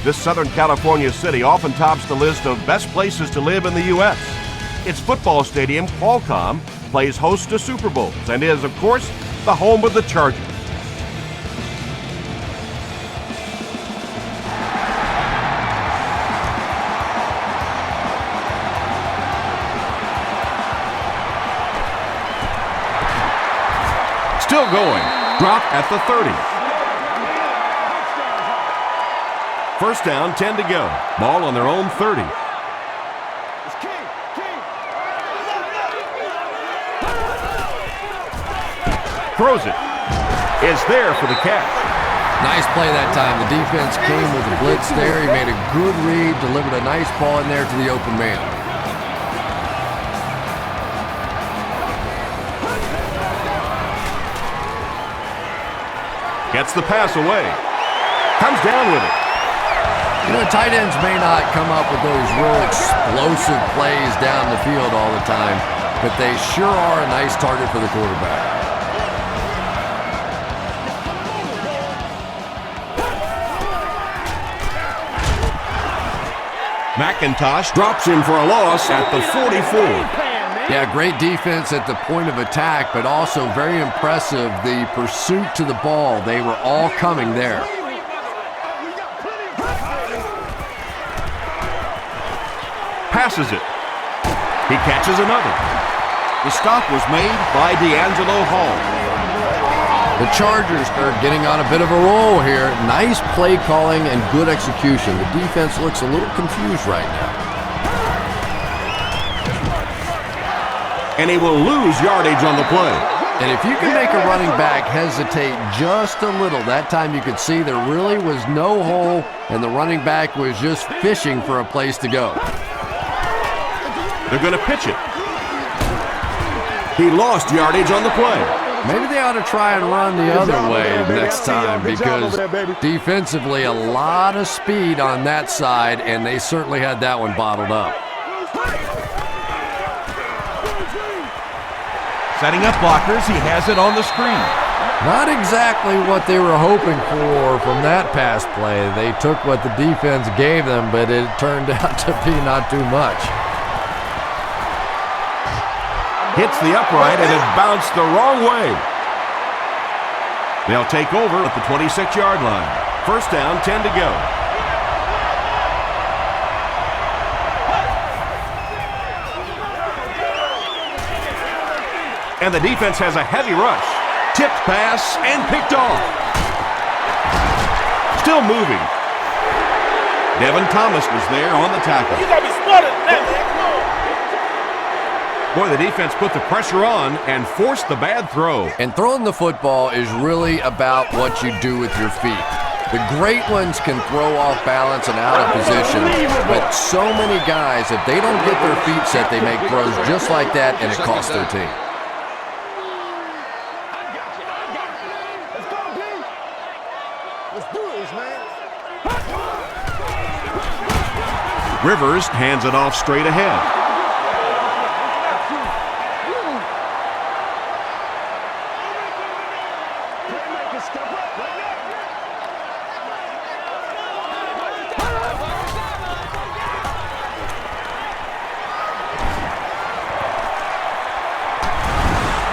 This Southern California city often tops the list of best places to live in the U.S. Its football stadium, Qualcomm, plays host to Super Bowls and is, of course, the home of the Chargers. Still going. Drop at the 30. First down, 10 to go. Ball on their own 30. Throws it. Is there for the catch. Nice play that time. The defense came with a blitz there. He made a good read, delivered a nice ball in there to the open man. Gets the pass away. Comes down with it. You know, tight ends may not come up with those real explosive plays down the field all the time, but they sure are a nice target for the quarterback. McIntosh drops him for a loss at the 44. Yeah, great defense at the point of attack, but also very impressive the pursuit to the ball. They were all coming there. Passes it. He catches another. The stop was made by D'Angelo Hall. The Chargers are getting on a bit of a roll here. Nice play calling and good execution. The defense looks a little confused right now. And he will lose yardage on the play. And if you can make a running back hesitate just a little, that time you could see there really was no hole and the running back was just fishing for a place to go. They're going to pitch it. He lost yardage on the play. Maybe they ought to try and run the other way next time because defensively a lot of speed on that side, and they certainly had that one bottled up. Setting up blockers, he has it on the screen. Not exactly what they were hoping for from that pass play. They took what the defense gave them, but it turned out to be not too much. Hits the upright and it bounced the wrong way. They'll take over at the 26-yard line. First down, 10 to go. And the defense has a heavy rush. Tipped pass and picked off. Still moving. Devin Thomas was there on the tackle. You gotta be smarter than that, man. Come on. Boy, the defense put the pressure on and forced the bad throw. And throwing the football is really about what you do with your feet. The great ones can throw off balance and out of position, but so many guys, if they don't get their feet set, they make throws just like that, and it costs their team. Rivers hands it off straight ahead.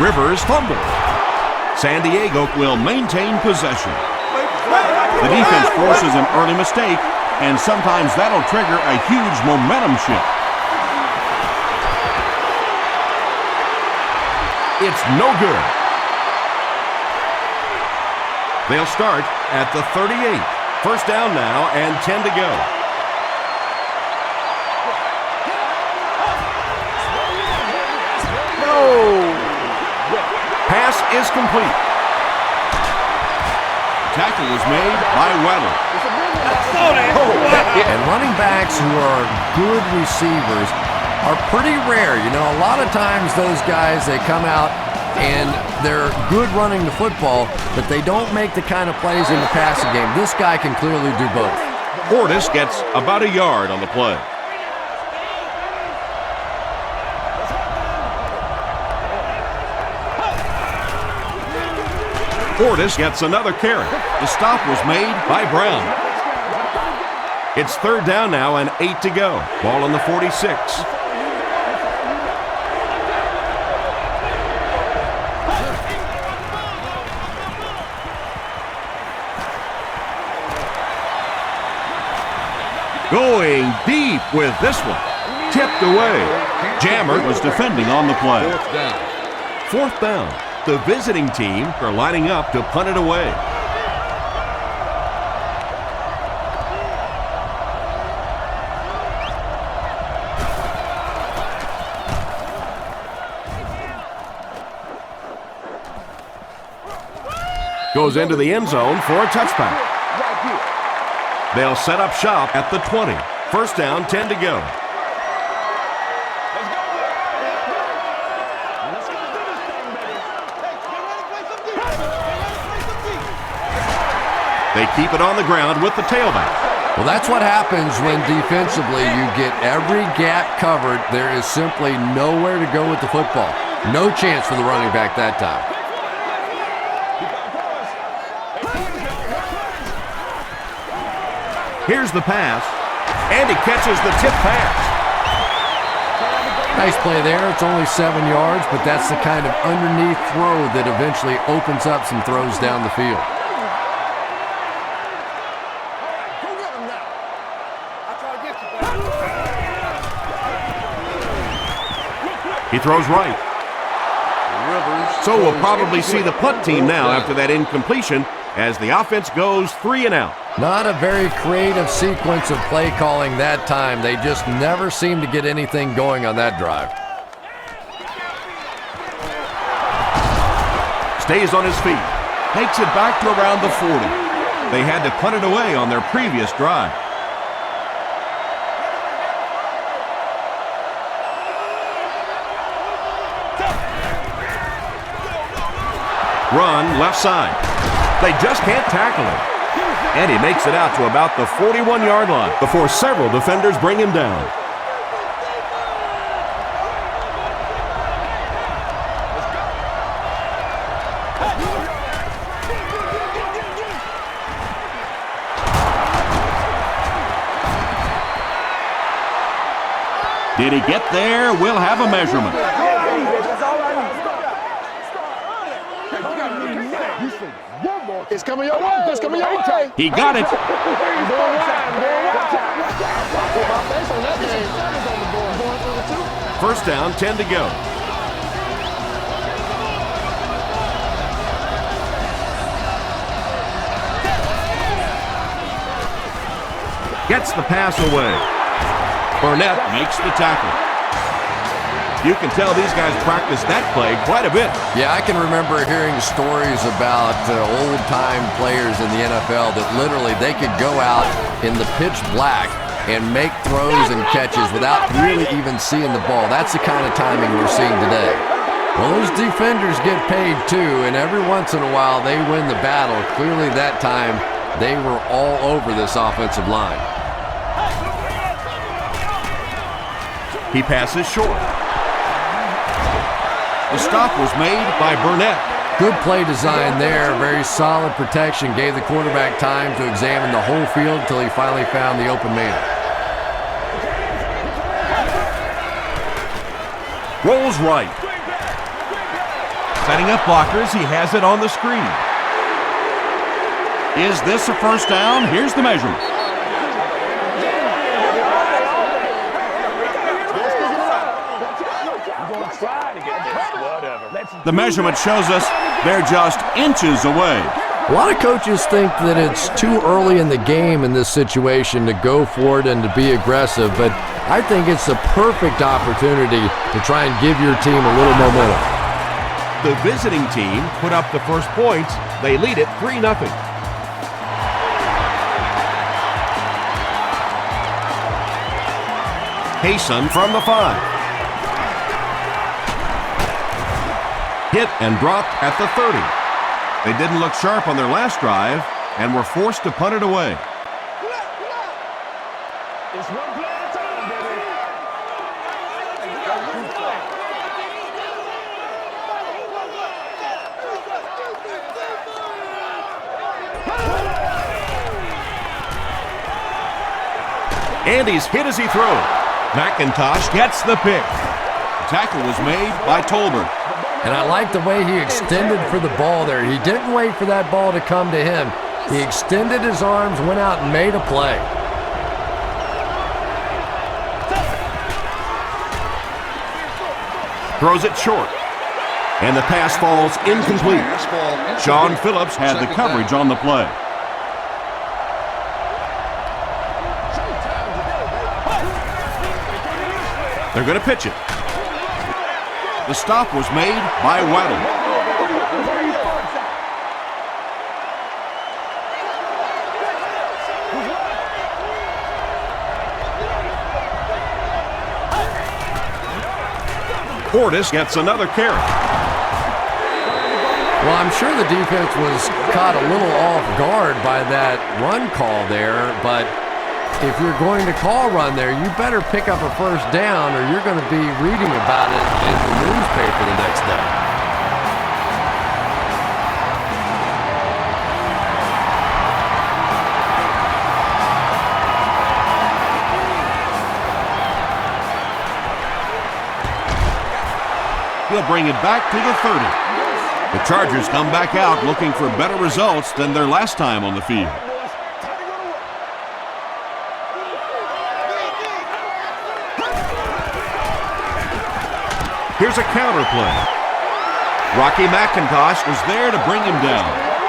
Rivers fumbled. San Diego will maintain possession. The defense forces an early mistake, and sometimes that'll trigger a huge momentum shift. It's no good. They'll start at the 38. First down now and 10 to go. Pass is complete. Tackle was made by Weddle. And running backs who are good receivers are pretty rare. You know, a lot of times those guys, they come out and they're good running the football, but they don't make the kind of plays in the passing game. This guy can clearly do both. Portis gets about a yard on the play. Portis gets another carry. The stop was made by Brown. It's third down now and 8 to go. Ball on the 46. Going deep with this one. Tipped away. Jammer was defending on the play. Fourth down. The visiting team are lining up to punt it away. Goes into the end zone for a touchback. They'll set up shop at the 20. First down, 10 to go. They keep it on the ground with the tailback. Well, that's what happens when defensively you get every gap covered. There is simply nowhere to go with the football. No chance for the running back that time. Here's the pass, and he catches the tip pass. Nice play there. It's only 7 yards, but that's the kind of underneath throw that eventually opens up some throws down the field. He throws right. So we'll probably see the punt team now after that incompletion as the offense goes 3 and out. Not a very creative sequence of play calling that time. They just never seem to get anything going on that drive. Stays on his feet. Takes it back to around the 40. They had to punt it away on their previous drive. Run left side. They just can't tackle him. And he makes it out to about the 41-yard line before several defenders bring him down. Did he get there? We'll have a measurement. It's coming your way. It's coming your way. He got it. First down, 10 to go. Gets the pass away. Burnett makes the tackle. You can tell these guys practice that play quite a bit. Yeah, I can remember hearing stories about old-time players in the NFL that literally they could go out in the pitch black and make throws and catches without really even seeing the ball. That's the kind of timing we're seeing today. Well, those defenders get paid too, and every once in a while they win the battle. Clearly that time they were all over this offensive line. He passes short. The stop was made by Burnett. Good play design there. Very solid protection. Gave the quarterback time to examine the whole field until he finally found the open man. Rolls right. Setting up blockers. He has it on the screen. Is this a first down? Here's the measurement. The measurement shows us they're just inches away. A lot of coaches think that it's too early in the game in this situation to go for it and to be aggressive, but I think it's the perfect opportunity to try and give your team a little momentum. The visiting team put up the first points. They lead it 3-0. Hayson from the 5. Hit and dropped at the 30. They didn't look sharp on their last drive and were forced to punt it away. It's one play at a time, baby. And he's hit as he throws. McIntosh gets the pick. The tackle was made by Tolbert. And I like the way he extended for the ball there. He didn't wait for that ball to come to him. He extended his arms, went out and made a play. Throws it short. And the pass falls incomplete. Sean Phillips had the coverage on the play. They're going to pitch it. The stop was made by Waddle. Portis gets another carry. Well, I'm sure the defense was caught a little off guard by that run call there, but if you're going to call run there, you better pick up a first down or you're going to be reading about it in the newspaper the next day. He'll bring it back to the 30. The Chargers come back out looking for better results than their last time on the field. Here's a counter play. Rocky McIntosh was there to bring him down.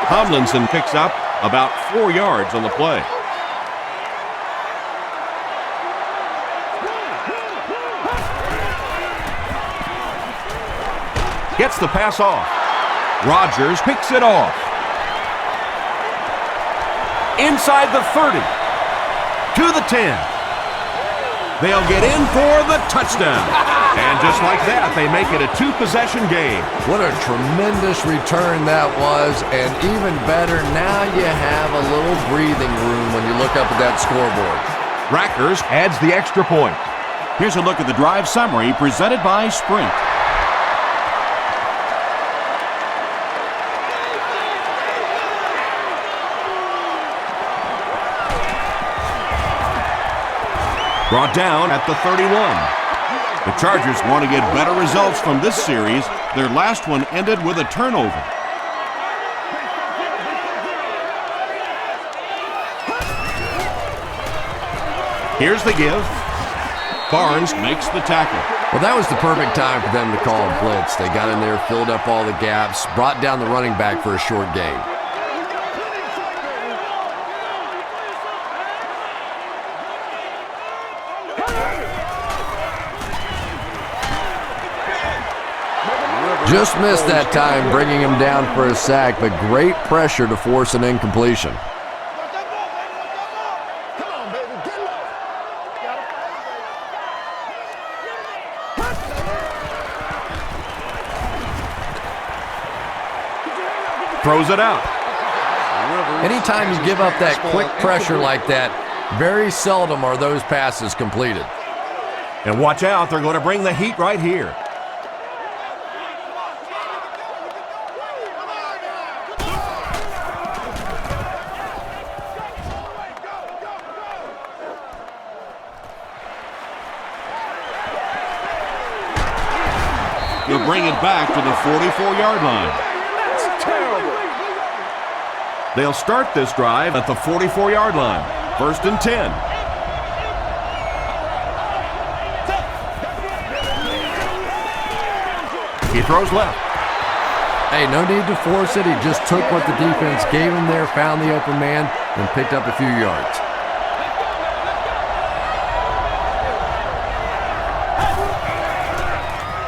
Tomlinson picks up about 4 yards on the play. Gets the pass off. Rodgers picks it off. Inside the 30. To the 10. They'll get in for the touchdown. And just like that, they make it a 2-possession game. What a tremendous return that was, and even better, now you have a little breathing room when you look up at that scoreboard. Rackers adds the extra point. Here's a look at the drive summary presented by Sprint. Brought down at the 31. The Chargers want to get better results from this series. Their last one ended with a turnover. Here's the give. Barnes makes the tackle. Well, that was the perfect time for them to call a blitz. They got in there, filled up all the gaps, brought down the running back for a short gain. Just missed that time, bringing him down for a sack, but great pressure to force an incompletion. Throws it out. Anytime you give up that quick pressure like that, very seldom are those passes completed. And watch out, they're going to bring the heat right here. He'll bring it back to the 44-yard line. That's terrible. They'll start this drive at the 44-yard line. 1st and 10. He throws left. Hey, no need to force it. He just took what the defense gave him there, found the open man, and picked up a few yards.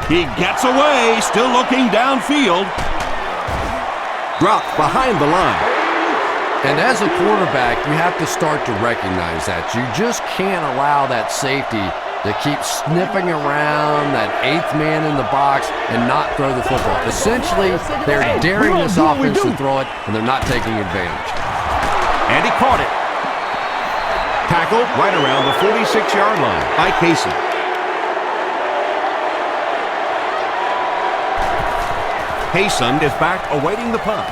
He gets away, still looking downfield. Dropped behind the line. And as a quarterback, you have to start to recognize that. You just can't allow that safety to keep sniffing around that 8th man in the box and not throw the football. Essentially, they're daring this offense to throw it, and they're not taking advantage. And he caught it. Tackled right around the 46-yard line by Casey. Payson is back awaiting the punt.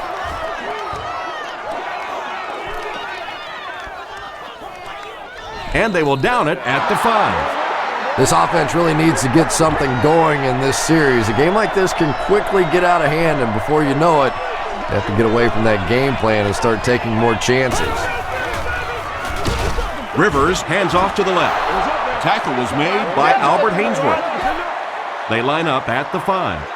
And they will down it at the 5. This offense really needs to get something going in this series. A game like this can quickly get out of hand, and before you know it, you have to get away from that game plan and start taking more chances. Rivers hands off to the left. Tackle was made by Albert Hainsworth. They line up at the 5.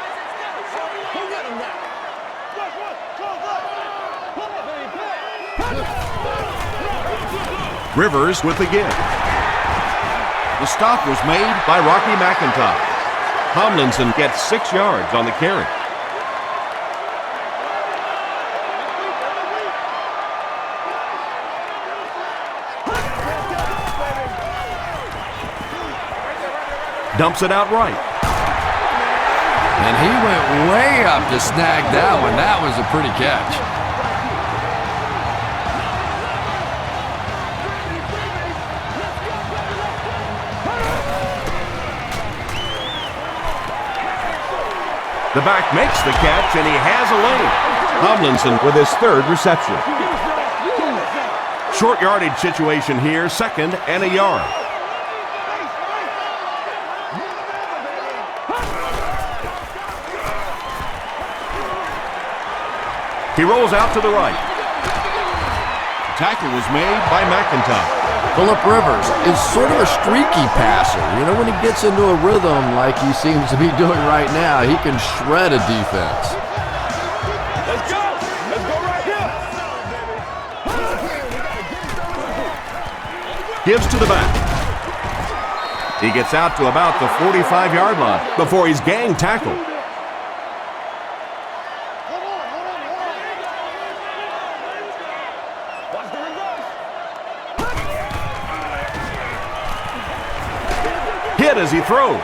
Rivers with the give. The stop was made by Rocky McIntosh. Tomlinson gets 6 yards on the carry. Dumps it out right. And he went way up to snag that one. That was a pretty catch. The back makes the catch, and he has a lane. Tomlinson with his 3rd reception. Short yardage situation here, 2nd and a yard. He rolls out to the right. Tackle was made by McIntosh. Phillip Rivers is sort of a streaky passer. You know, when he gets into a rhythm like he seems to be doing right now, he can shred a defense. Let's go! Let's go right here! Gives to the back. He gets out to about the 45-yard line before he's gang tackled. Hit as he throws.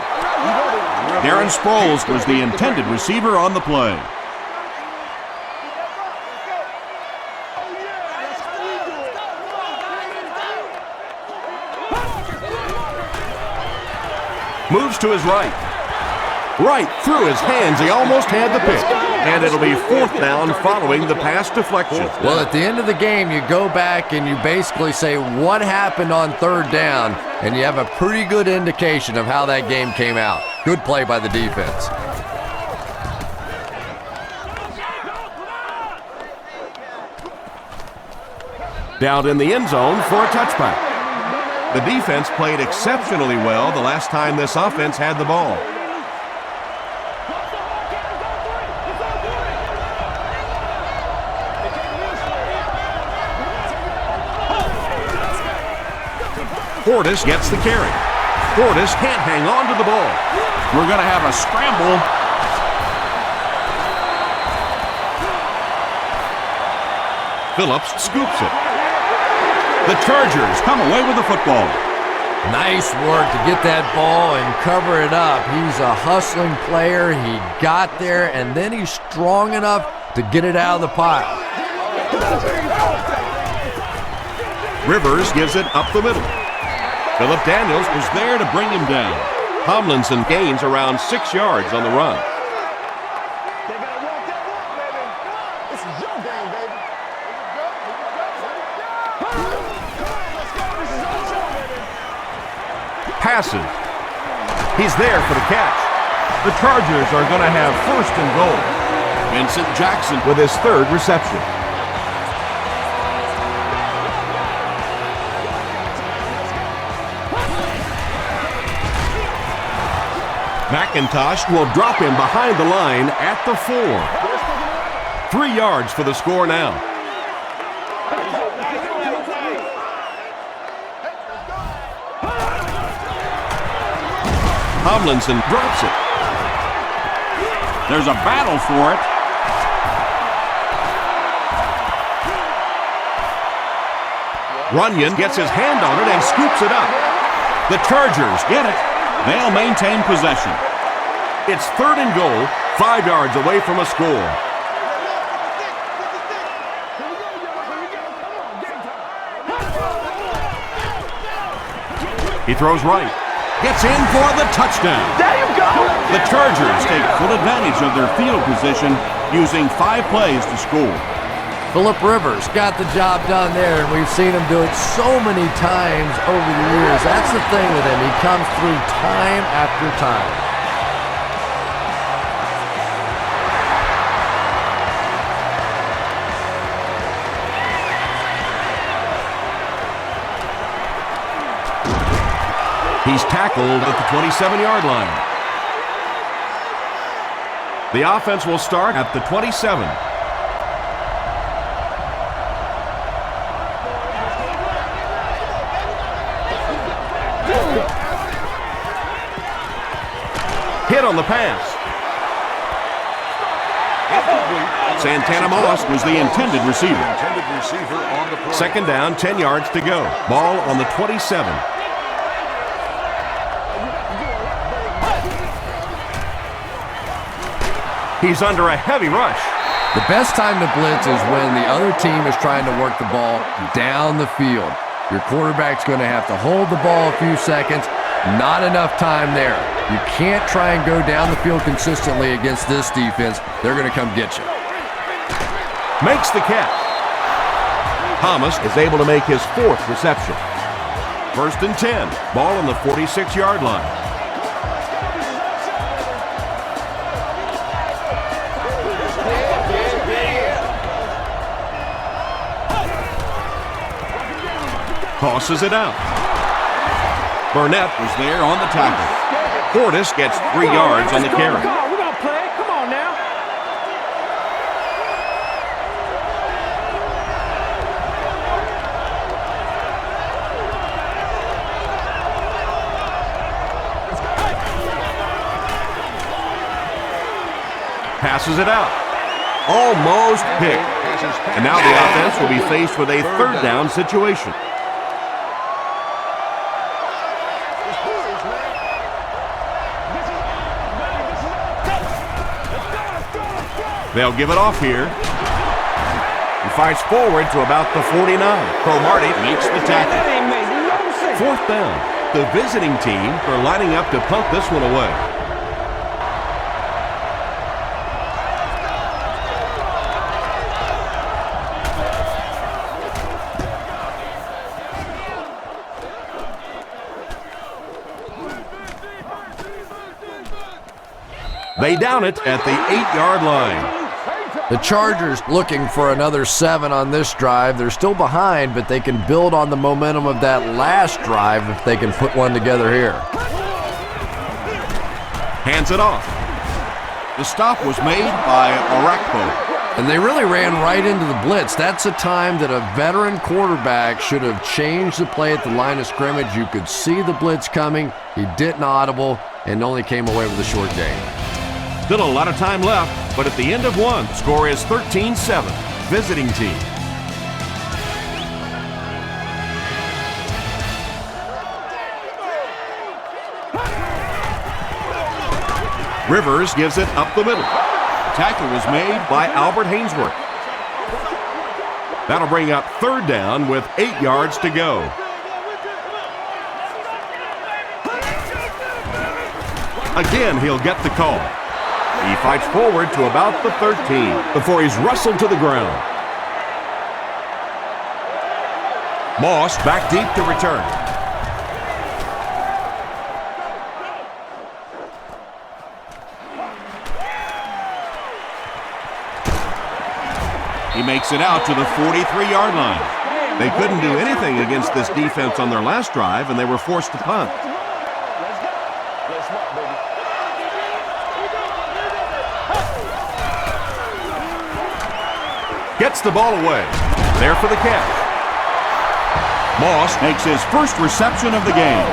Darren Sproles was the intended receiver on the play. Moves to his right. Right through his hands. He almost had the pick. And it'll be 4th down following the pass deflection. Well, at the end of the game, you go back and you basically say what happened on 3rd down, and you have a pretty good indication of how that game came out. Good play by the defense. Down in the end zone for a touchback. The defense played exceptionally well the last time this offense had the ball. Portis gets the carry. Portis can't hang on to the ball. We're going to have a scramble. Phillips scoops it. The Chargers come away with the football. Nice work to get that ball and cover it up. He's a hustling player. He got there, and then he's strong enough to get it out of the pile. Rivers gives it up the middle. Phillip Daniels was there to bring him down. Tomlinson gains around 6 yards on the run. Passes. He's there for the catch. The Chargers are going to have 1st and goal. Vincent Jackson with his 3rd reception. McIntosh will drop him behind the line at the 4. 3 yards for the score now. Tomlinson drops it. There's a battle for it. Runyon gets his hand on it and scoops it up. The Chargers get it. They'll maintain possession. It's 3rd and goal, 5 yards away from a score. He throws right. Gets in for the touchdown. There you go! The Chargers take full advantage of their field position, using 5 plays to score. Phillip Rivers got the job done there, and we've seen him do it so many times over the years. That's the thing with him. He comes through time after time. He's tackled at the 27-yard line. The offense will start at the 27. Hit on the pass. Santana Moss was the intended receiver. Second down, 10 yards to go. Ball on the 27. He's under a heavy rush. The best time to blitz is when the other team is trying to work the ball down the field. Your quarterback's going to have to hold the ball a few seconds. Not enough time there. You can't try and go down the field consistently against this defense. They're going to come get you. Makes the catch. Thomas is able to make his fourth reception. First and 10. Ball on the 46-yard line. Tosses it out. Burnett was there on the tackle. Portis gets 3 yards on the carry. Come on, we're going to play. Come on now. Passes it out. Almost picked. And now the offense will be faced with a third down situation. They'll give it off here. He fights forward to about the 49. Cromartie makes the tackle. Fourth down. The visiting team are lining up to punt this one away. They down it at the 8-yard line. The Chargers looking for another 7 on this drive. They're still behind, but they can build on the momentum of that last drive if they can put one together here. Hands it off. The stop was made by Orakpo. And they really ran right into the blitz. That's a time that a veteran quarterback should have changed the play at the line of scrimmage. You could see the blitz coming. He didn't audible and only came away with a short gain. Still a lot of time left, but at the end of one, score is 13-7. Visiting team. Rivers gives it up the middle. The tackle was made by Albert Hainsworth. That'll bring up third down with 8 yards to go. Again, he'll get the call. He fights forward to about the 13 before he's wrestled to the ground. Moss back deep to return. He makes it out to the 43-yard line. They couldn't do anything against this defense on their last drive, and they were forced to punt. Gets the ball away. There for the catch. Moss makes his first reception of the game.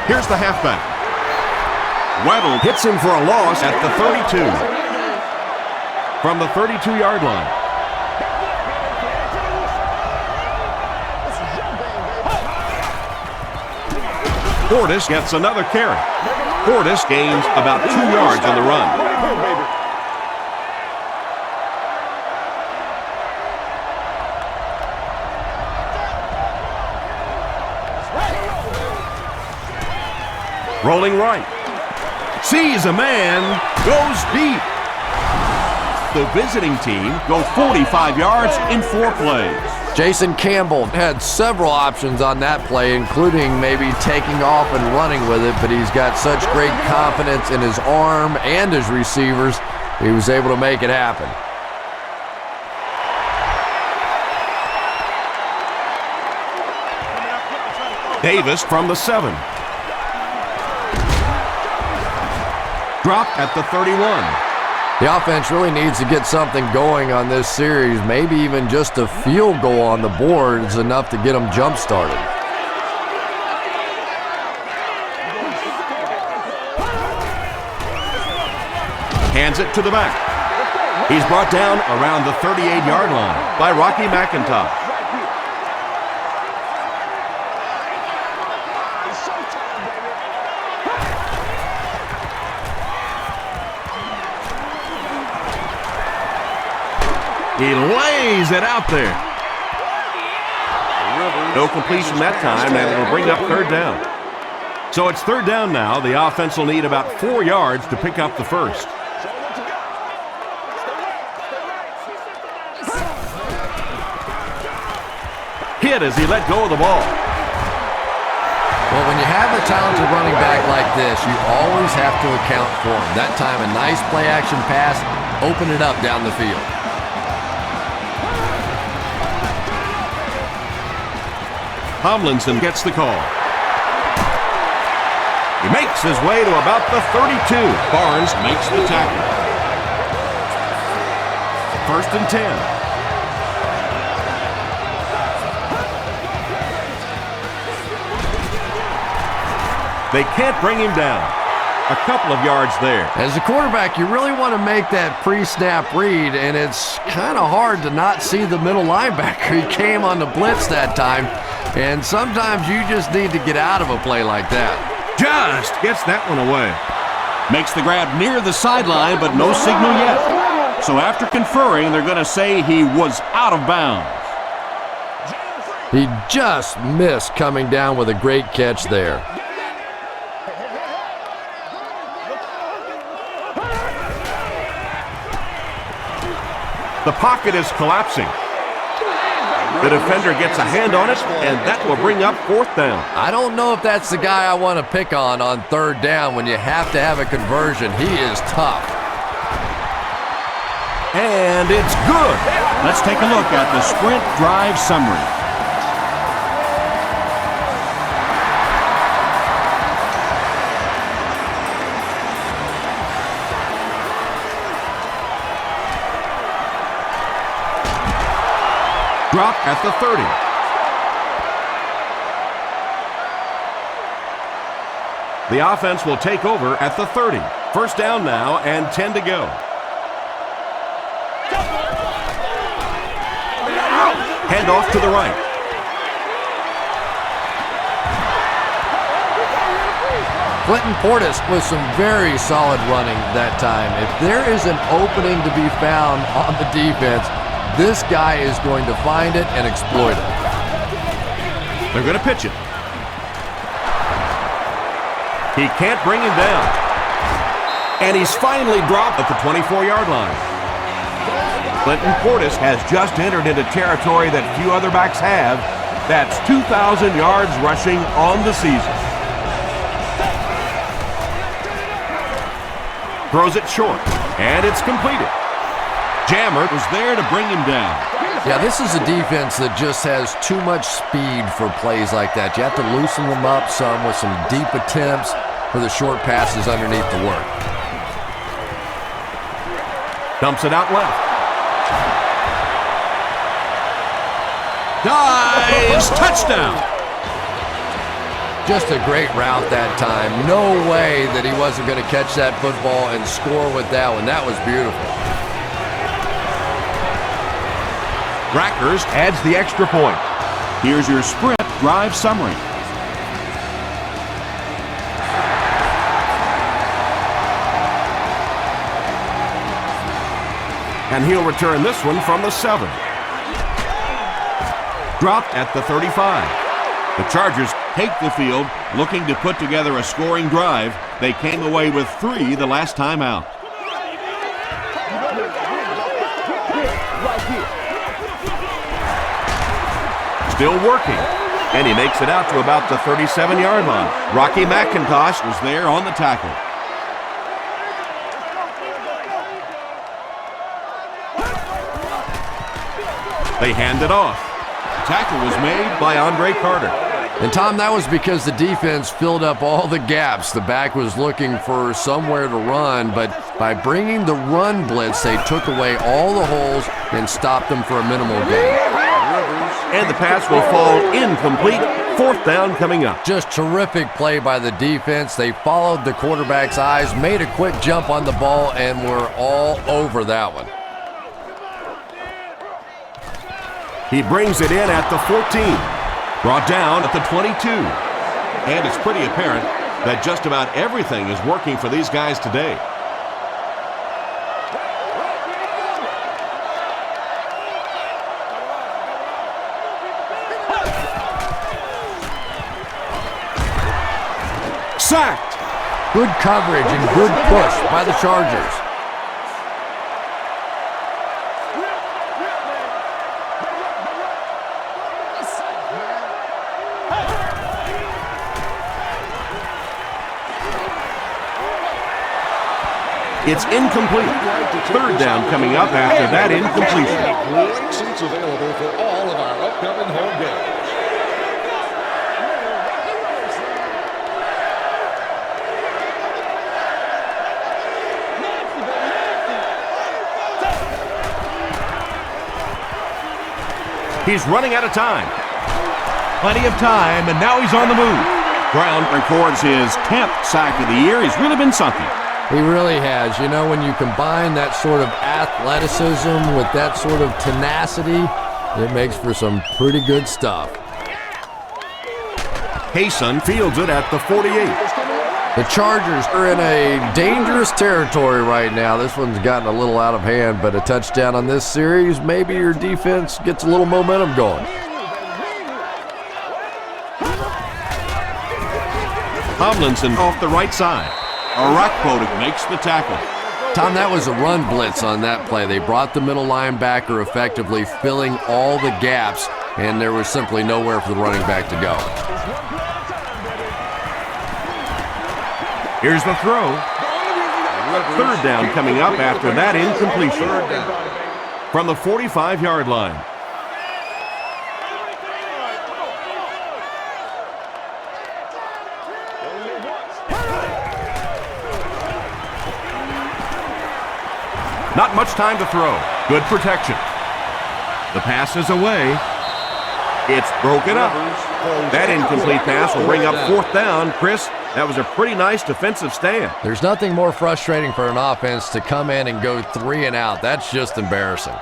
Here's the halfback. Weddle hits him for a loss at the 32. From the 32-yard line. Portis gets another carry. Portis gains about 2 yards on the run. Rolling right. Sees a man. Goes deep. The visiting team go 45 yards in 4 plays. Jason Campbell had several options on that play, including maybe taking off and running with it, but he's got such great confidence in his arm and his receivers, he was able to make it happen. Davis from the 7. Dropped at the 31. The offense really needs to get something going on this series. Maybe even just a field goal on the board is enough to get them jump-started. Hands it to the back. He's brought down around the 38-yard line by Rocky McIntosh. He lays it out there. No completion that time, and it'll bring up 3rd down. So it's 3rd down now. The offense will need about 4 yards to pick up the first. Hit as he let go of the ball. Well, when you have a talented running back like this, you always have to account for him. That time, a nice play-action pass, open it up down the field. Tomlinson gets the call. He makes his way to about the 32. Barnes makes the tackle. 1st and 10. They can't bring him down. A couple of yards there. As a quarterback, you really want to make that pre-snap read, and it's kind of hard to not see the middle linebacker. He came on the blitz that time, and sometimes you just need to get out of a play like that. Just gets that one away. Makes the grab near the sideline, but no signal yet. So after conferring, they're going to say he was out of bounds. He just missed coming down with a great catch there. The pocket is collapsing. The defender gets a hand on it, and that will bring up 4th down. I don't know if that's the guy I want to pick on 3rd down when you have to have a conversion. He is tough. And it's good. Let's take a look at the sprint drive summary. Dropped at the 30. The offense will take over at the 30. 1st down now and 10 to go. Hand off to the right. Clinton Portis with some very solid running that time. If there is an opening to be found on the defense, this guy is going to find it and exploit it. They're going to pitch it. He can't bring him down. And he's finally dropped at the 24-yard line. Clinton Portis has just entered into territory that few other backs have. That's 2,000 yards rushing on the season. Throws it short, and it's completed. Jammer was there to bring him down. Yeah, this is a defense that just has too much speed for plays like that. You have to loosen them up some with some deep attempts for the short passes underneath the work. Dumps it out left. Dives, touchdown. Just a great route that time. No way that he wasn't going to catch that football and score with that one. That was beautiful. Rackers adds the extra point. Here's your sprint drive summary. And he'll return this one from the 7. Dropped at the 35. The Chargers take the field, looking to put together a scoring drive. They came away with 3 the last time out. Still working, and he makes it out to about the 37-yard line. Rocky McIntosh was there on the tackle. They hand it off. Tackle was made by Andre Carter. And Tom, that was because the defense filled up all the gaps. The back was looking for somewhere to run, but by bringing the run blitz, they took away all the holes and stopped them for a minimal gain. And the pass will fall incomplete. 4th down coming up. Just terrific play by the defense. They followed the quarterback's eyes, made a quick jump on the ball, and were all over that one. He brings it in at the 14. Brought down at the 22. And it's pretty apparent that just about everything is working for these guys today. Sacked. Good coverage and good push by the Chargers. It's incomplete. 3rd down coming up after that incompletion. Great seats available for all of our upcoming home games. He's running out of time. Plenty of time, and now he's on the move. Brown records his 10th sack of the year. He's really been something. He really has. You know, when you combine that sort of athleticism with that sort of tenacity, it makes for some pretty good stuff. Hayson fields it at the 48. The Chargers are in a dangerous territory right now. This one's gotten a little out of hand, but a touchdown on this series, maybe your defense gets a little momentum going. Tomlinson off the right side. Arakpotic makes the tackle. Tom, that was a run blitz on that play. They brought the middle linebacker effectively filling all the gaps, and there was simply nowhere for the running back to go. Here's the throw. 3rd down coming up after that incompletion. From the 45-yard line. Not much time to throw. Good protection. The pass is away. It's broken up. That incomplete pass will bring up 4th down. Chris, that was a pretty nice defensive stand. There's nothing more frustrating for an offense to come in and go 3 and out. That's just embarrassing.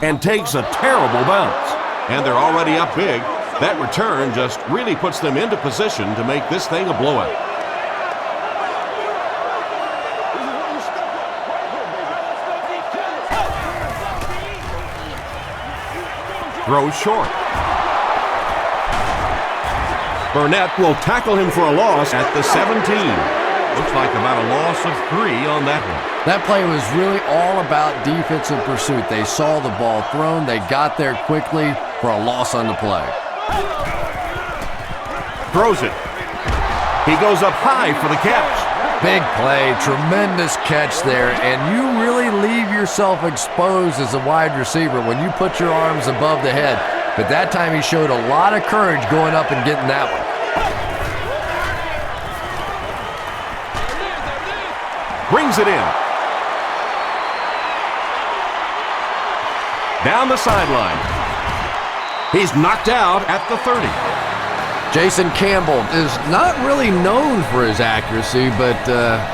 And takes a terrible bounce. And they're already up big. That return just really puts them into position to make this thing a blowout. Throws short. Burnett will tackle him for a loss at the 17. Looks like about a loss of 3 on that one. That play was really all about defensive pursuit. They saw the ball thrown. They got there quickly for a loss on the play. Throws it. He goes up high for the catch. Big play, tremendous catch there, and you really leave yourself exposed as a wide receiver when you put your arms above the head. But that time he showed a lot of courage going up and getting that one. Brings it in. Down the sideline. He's knocked out at the 30. Jason Campbell is not really known for his accuracy, but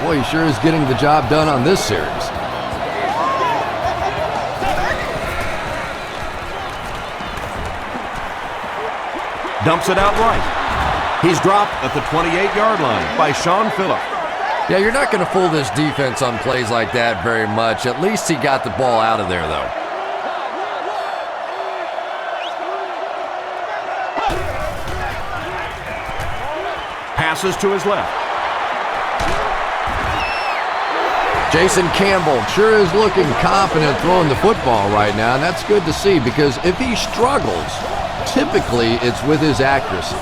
boy, he sure is getting the job done on this series. Dumps it out right. He's dropped at the 28-yard line by Sean Phillip. Yeah, you're not going to fool this defense on plays like that very much. At least he got the ball out of there, though. Passes to his left. Jason Campbell sure is looking confident throwing the football right now, and that's good to see because if he struggles, typically it's with his accuracy.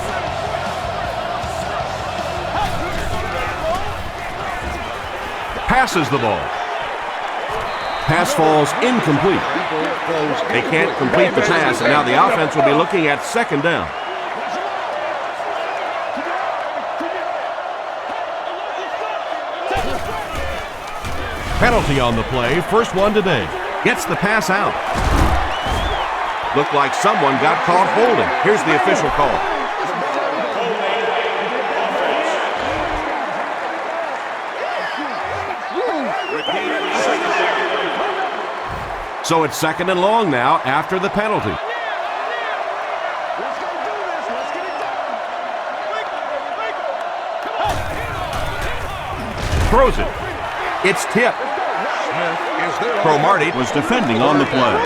Passes the ball. Pass falls incomplete. They can't complete the pass, and now the offense will be looking at second down. Penalty on the play, first one today. Gets the pass out. Looked like someone got caught holding. Here's the official call. So it's second and long now after the penalty. Throws it. It's tipped. Cromartie was defending on the play.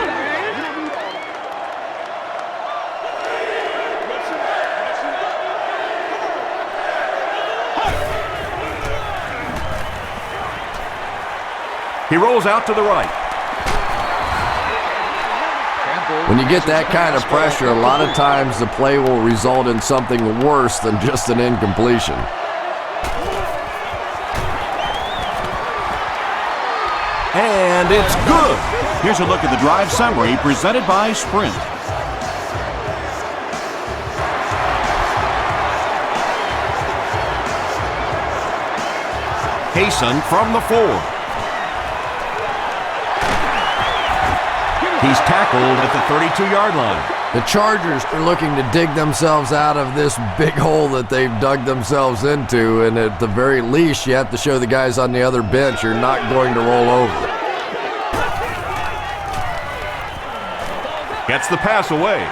He rolls out to the right. When you get that kind of pressure, a lot of times the play will result in something worse than just an incompletion. And it's good. Here's a look at the drive summary presented by Sprint. Kaysen from the 4. He's tackled at the 32-yard line. The Chargers are looking to dig themselves out of this big hole that they've dug themselves into, and at the very least, you have to show the guys on the other bench you're not going to roll over. Gets the pass away.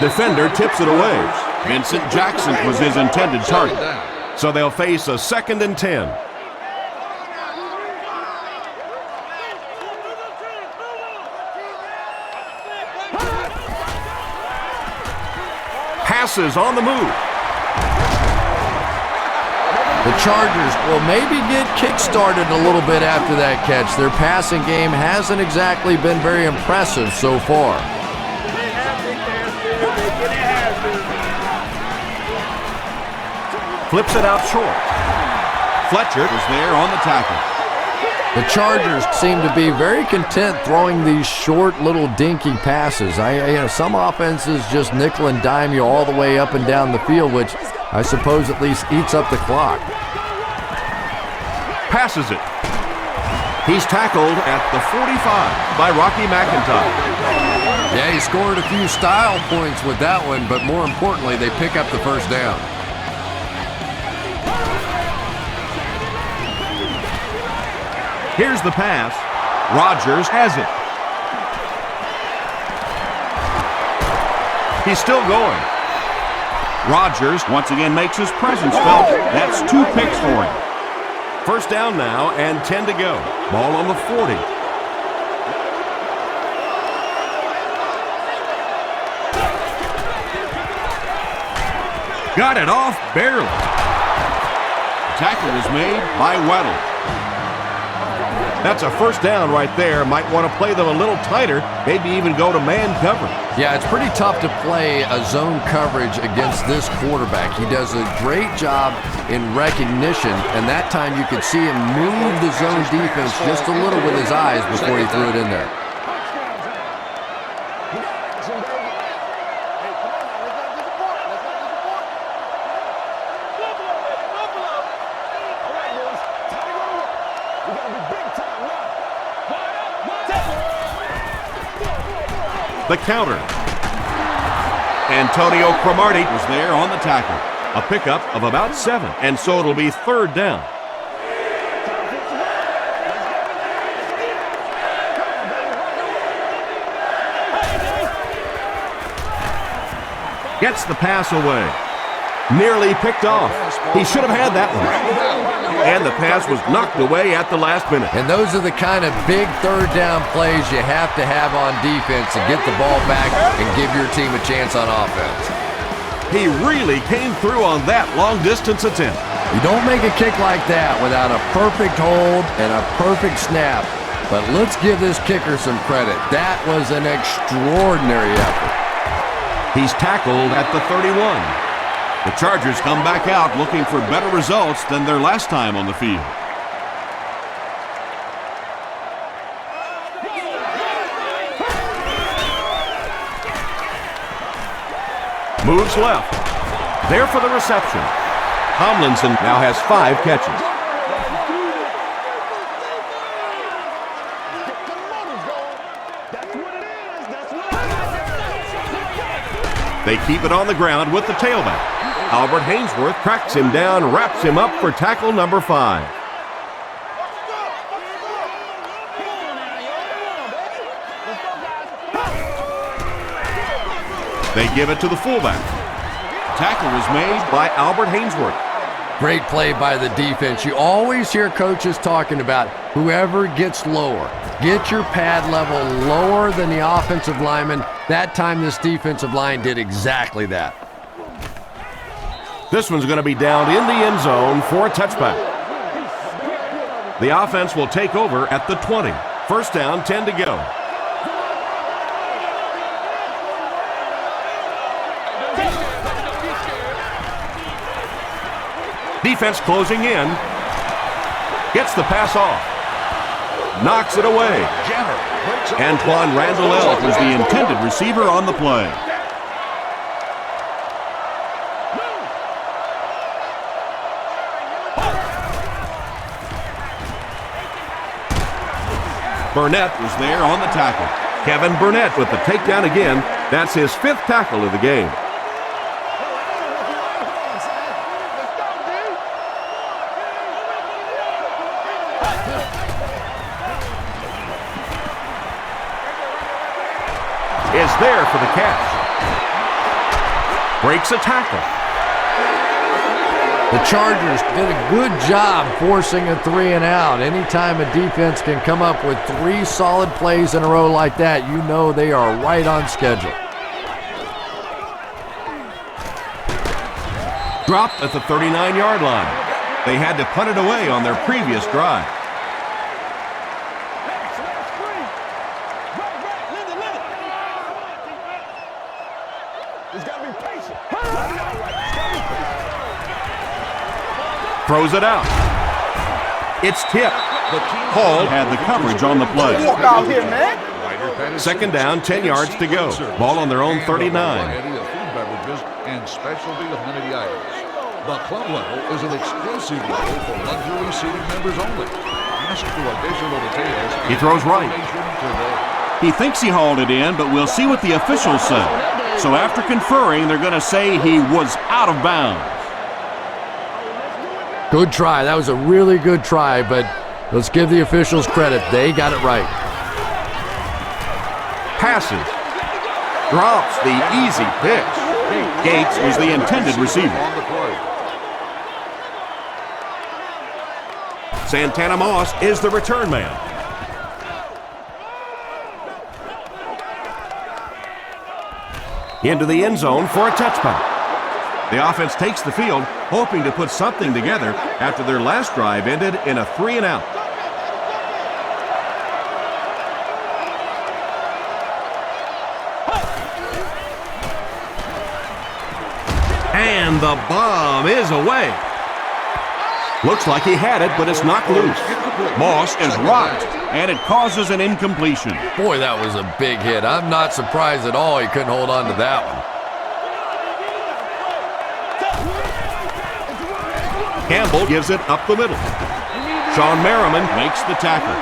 Defender tips it away. Vincent Jackson was his intended target. So they'll face a 2nd and 10. Passes on the move. The Chargers will maybe get kick-started a little bit after that catch. Their passing game hasn't exactly been very impressive so far. Flips it out short. Fletcher was there on the tackle. The Chargers seem to be very content throwing these short little dinky passes. Some offenses just nickel and dime you all the way up and down the field, which I suppose at least eats up the clock. Passes it. He's tackled at the 45 by Rocky McIntyre. Yeah, he scored a few style points with that one, but more importantly, they pick up the first down. Here's the pass. Rodgers has it. He's still going. Rodgers once again makes his presence felt. That's 2 picks for him. First down now and 10 to go. Ball on the 40. Got it off barely. The tackle was made by Weddle. That's a first down right there. Might want to play them a little tighter, maybe even go to man coverage. Yeah, it's pretty tough to play a zone coverage against this quarterback. He does a great job in recognition, and that time you could see him move the zone defense just a little with his eyes before he threw it in there. The counter. Antonio Cromartie was there on the tackle. A pickup of about 7, and so it'll be third down. Gets the pass away. Nearly picked off. He should have had that one. And the pass was knocked away at the last minute. And those are the kind of big third down plays you have to have on defense to get the ball back and give your team a chance on offense. He really came through on that long-distance attempt. You don't make a kick like that without a perfect hold and a perfect snap. But let's give this kicker some credit. That was an extraordinary effort. He's tackled at the 31. The Chargers come back out looking for better results than their last time on the field. Moves left. There for the reception. Tomlinson now has 5 catches. They keep it on the ground with the tailback. Albert Hainsworth cracks him down, wraps him up for tackle number 5. They give it to the fullback. Tackle was made by Albert Hainsworth. Great play by the defense. You always hear coaches talking about whoever gets lower. Get your pad level lower than the offensive lineman. That time this defensive line did exactly that. This one's going to be down in the end zone for a touchback. The offense will take over at the 20. First down, 10 to go. Defense closing in. Gets the pass off. Knocks it away. Antoine Randall was the intended receiver on the play. Burnett was there on the tackle. Kevin Burnett with the takedown again. That's his 5th tackle of the game. Is there for the catch. Breaks a tackle. The Chargers did a good job forcing a 3 and out. Anytime a defense can come up with 3 solid plays in a row like that, you know they are right on schedule. Dropped at the 39-yard line. They had to punt it away on their previous drive. Throws it out. It's tipped. Hall had the coverage on the play. Second down, 10 yards to go. Ball on their own 39. And specialty amenity items. The club level is an exclusive level for luxury seating members only. Ask for additional details. He throws right. He thinks he hauled it in, but we'll see what the officials say. So after conferring, they're going to say he was out of bounds. Good try. That was a really good try, but let's give the officials credit. They got it right. Passes. Drops the easy pitch. Gates was the intended receiver. Santana Moss is the return man. Into the end zone for a touchback. The offense takes the field, hoping to put something together after their last drive ended in a 3 and out. And the bomb is away. Looks like he had it, but it's knocked loose. Moss is rocked, and it causes an incompletion. Boy, that was a big hit. I'm not surprised at all he couldn't hold on to that one. Campbell gives it up the middle. Sean Merriman makes the tackle.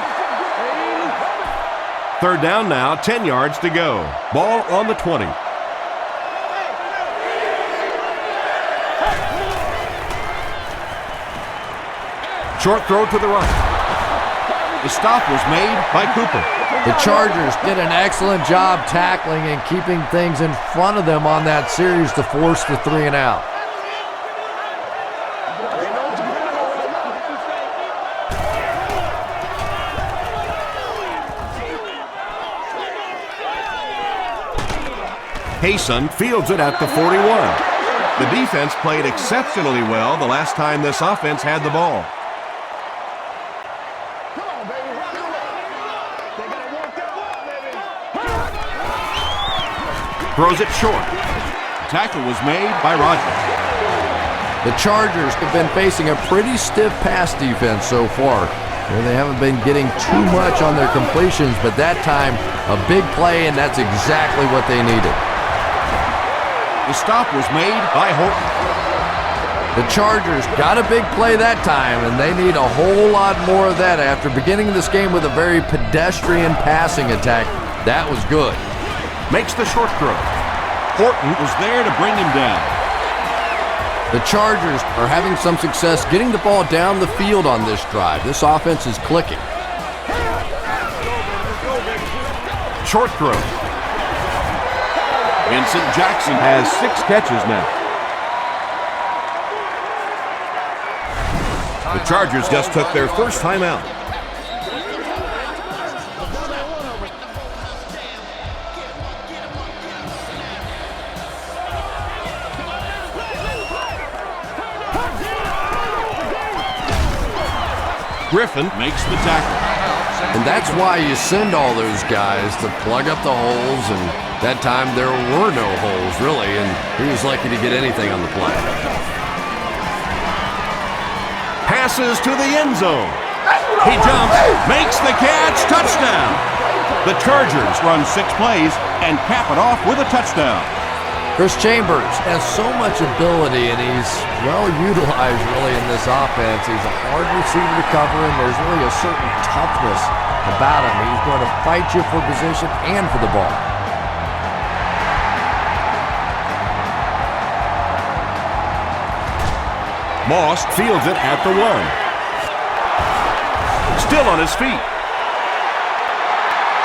Third down now, 10 yards to go. Ball on the 20. Short throw to the right. The stop was made by Cooper. The Chargers did an excellent job tackling and keeping things in front of them on that series to force the 3 and out. Hayson fields it at the 41. The defense played exceptionally well the last time this offense had the ball. Throws it short. The tackle was made by Rogers. The Chargers have been facing a pretty stiff pass defense so far. They haven't been getting too much on their completions, but that time, a big play, and that's exactly what they needed. The stop was made by Horton. The Chargers got a big play that time, and they need a whole lot more of that after beginning this game with a very pedestrian passing attack. That was good. Makes the short throw. Horton was there to bring him down. The Chargers are having some success getting the ball down the field on this drive. This offense is clicking. Short throw. Vincent Jackson has 6 catches now. The Chargers just took their first timeout. Griffin makes the tackle. And that's why you send all those guys to plug up the holes, and that time there were no holes, really, and he was lucky to get anything on the play. Passes to the end zone. He jumps, makes the catch, touchdown. The Chargers run 6 plays and cap it off with a touchdown. Chris Chambers has so much ability, and he's well utilized really in this offense. He's a hard receiver to cover, and there's really a certain toughness about him. He's going to fight you for position and for the ball. Moss fields it at the 1. Still on his feet.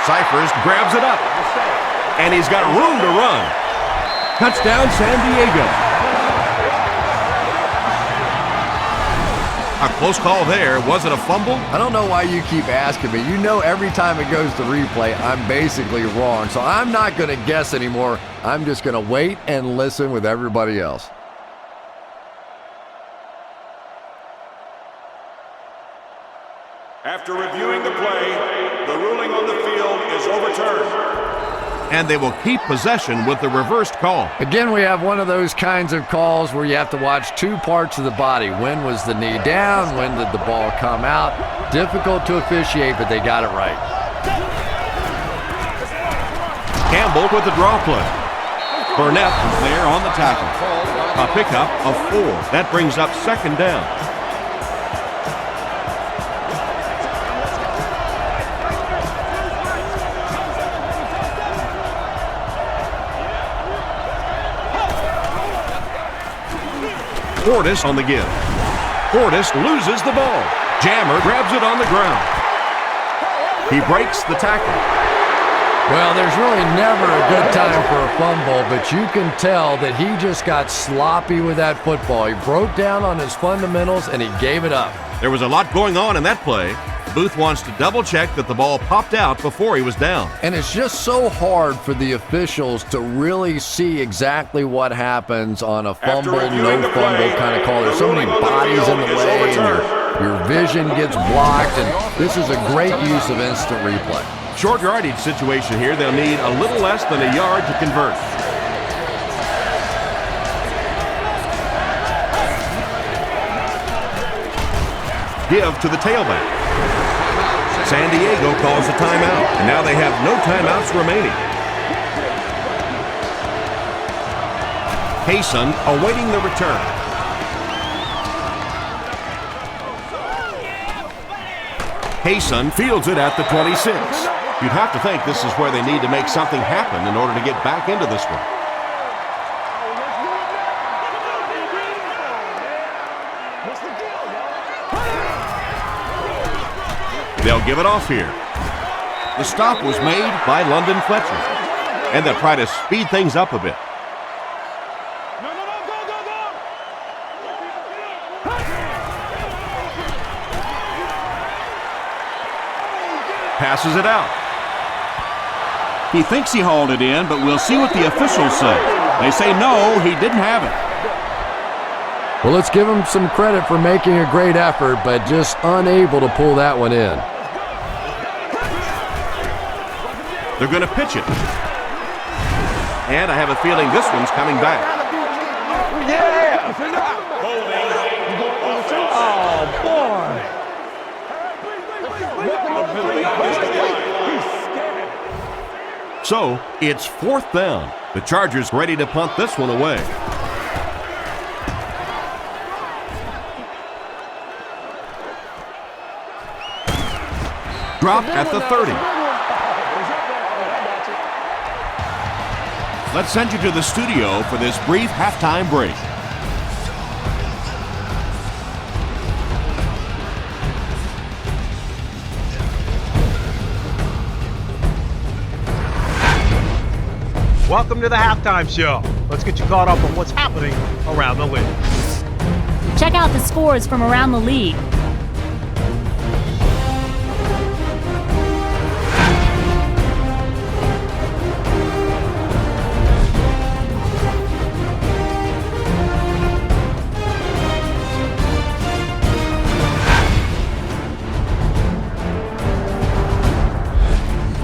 Cyphers grabs it up, and he's got room to run. Touchdown, San Diego. A close call there. Was it a fumble? I don't know why you keep asking me. You know every time it goes to replay, I'm basically wrong. So I'm not going to guess anymore. I'm just going to wait and listen with everybody else. After reviewing the play, the ruling on the field is overturned. And they will keep possession with the reversed call. Again, we have one of those kinds of calls where you have to watch 2 parts of the body. When was the knee down? When did the ball come out? Difficult to officiate, but they got it right. Campbell with the draw play. Burnett was there on the tackle. A pickup of 4. That brings up 2nd down. Portis on the give. Portis loses the ball. Jammer grabs it on the ground. He breaks the tackle. Well, there's really never a good time for a fumble, but you can tell that he just got sloppy with that football. He broke down on his fundamentals, and he gave it up. There was a lot going on in that play. Booth wants to double-check that the ball popped out before he was down. And it's just so hard for the officials to really see exactly what happens on a fumble, no fumble kind of call. There's so many bodies in the way, and your vision gets blocked, and this is a great use of instant replay. Short yardage situation here. They'll need a little less than a yard to convert. Give to the tailback. San Diego calls a timeout, and now they have no timeouts remaining. Hayson awaiting the return. Hayson fields it at the 26. You'd have to think this is where they need to make something happen in order to get back into this one. They'll give it off here. The stop was made by London Fletcher. And they'll try to speed things up a bit. passes it out. He thinks he hauled it in, but we'll see what the officials say. They say no, he didn't have it. Well, let's give him some credit for making a great effort, but just unable to pull that one in. They're going to pitch it. And I have a feeling this one's coming back. Yeah! Oh, boy. So, it's 4th down. The Chargers ready to punt this one away. Drop at the 30. Let's send you to the studio for this brief halftime break. Welcome to the halftime show. Let's get you caught up on what's happening around the league. Check out the scores from around the league.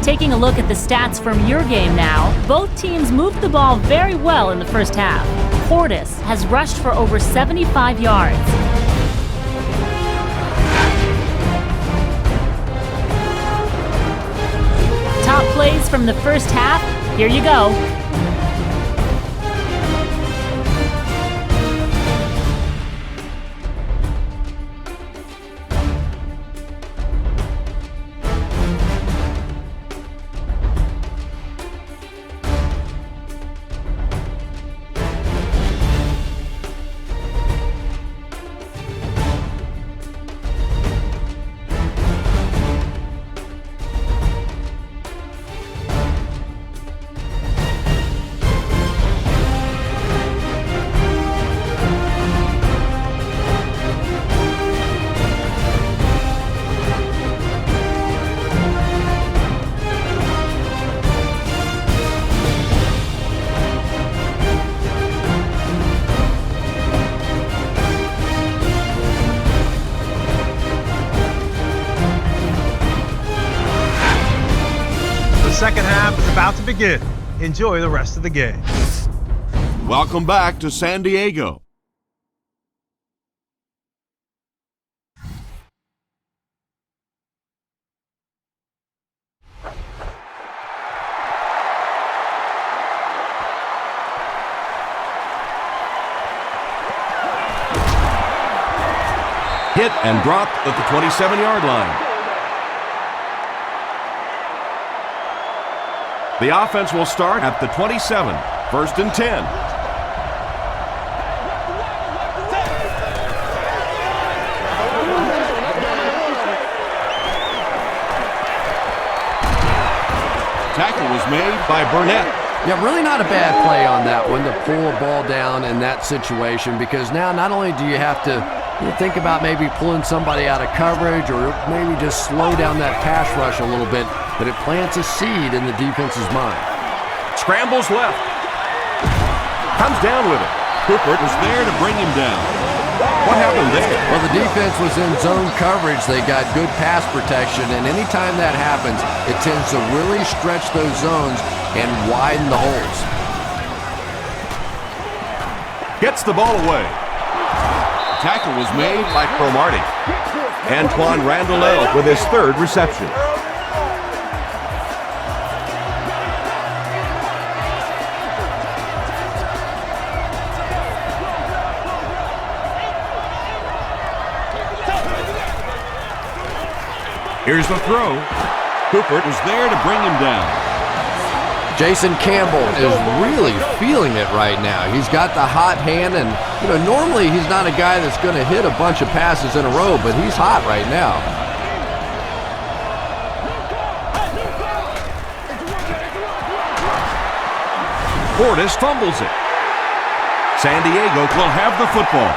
Taking a look at the stats from your game now, both teams moved the ball very well in the first half. Portis has rushed for over 75 yards. Top plays from the first half, here you go. The second half is about to begin. Enjoy the rest of the game. Welcome back to San Diego. Hit and dropped at the 27-yard line. The offense will start at the 27, 1st and 10. Tackle was made by Burnett. Yeah, really not a bad play on that one to pull a ball down in that situation, because now not only do you have to think about maybe pulling somebody out of coverage or maybe just slow down that pass rush a little bit, but it plants a seed in the defense's mind. Scrambles left. Comes down with it. Cooper was there to bring him down. What happened there? Well, the defense was in zone coverage. They got good pass protection, and anytime that happens, it tends to really stretch those zones and widen the holes. Gets the ball away. Tackle was made by Cromartie. Antoine Randall with his 3rd reception. Here's the throw. Cooper was there to bring him down. Jason Campbell is really feeling it right now. He's got the hot hand, and normally he's not a guy that's going to hit a bunch of passes in a row, but he's hot right now. Portis fumbles it. San Diego will have the football.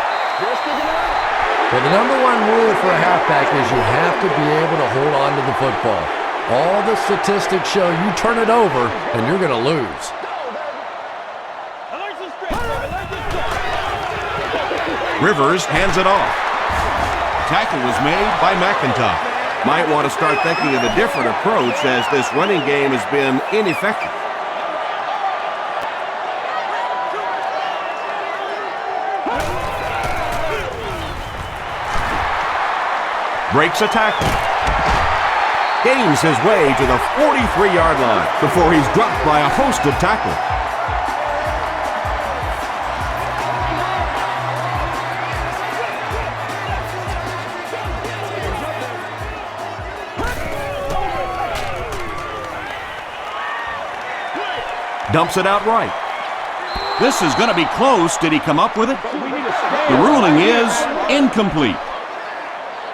Well, the number one rule for a halfback is you have to be able to hold on to the football. All the statistics show you turn it over and you're going to lose. Rivers hands it off. Tackle was made by McIntyre. Might want to start thinking of a different approach as this running game has been ineffective. Breaks a tackle. Gains his way to the 43-yard line before he's dropped by a host of tackles. Dumps it out right. This is going to be close. Did he come up with it? The ruling is incomplete.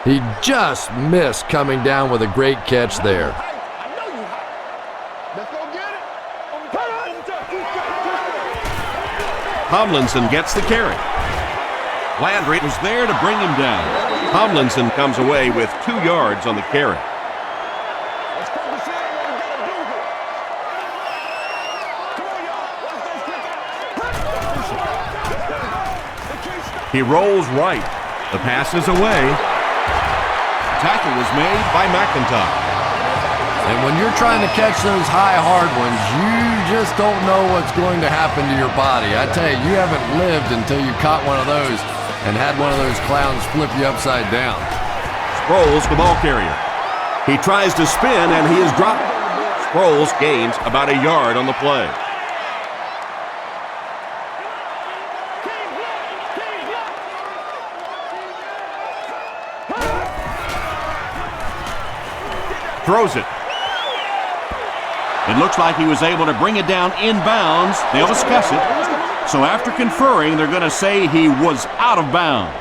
He just missed coming down with a great catch there. Tomlinson gets the carry. Landry was there to bring him down. Tomlinson comes away with 2 yards on the carry. He rolls right. The pass is away. Tackle was made by McIntyre. And when you're trying to catch those high, hard ones, you just don't know what's going to happen to your body. I tell you, you haven't lived until you caught one of those and had one of those clowns flip you upside down. Sproles, the ball carrier. He tries to spin, and he is dropped. Sproles gains about a yard on the play. Throws it. It looks like he was able to bring it down inbounds. They'll discuss it. So after conferring, they're going to say he was out of bounds.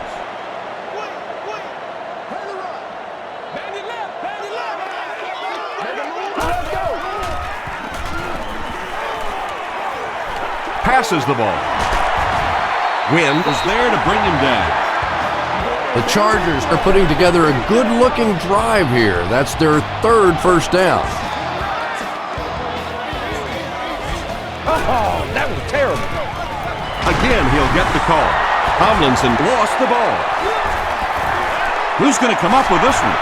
Passes the ball. Wynn is there to bring him down. The Chargers are putting together a good-looking drive here. That's their 3rd first down. Oh, that was terrible. Again, he'll get the call. Tomlinson lost the ball. Who's going to come up with this one?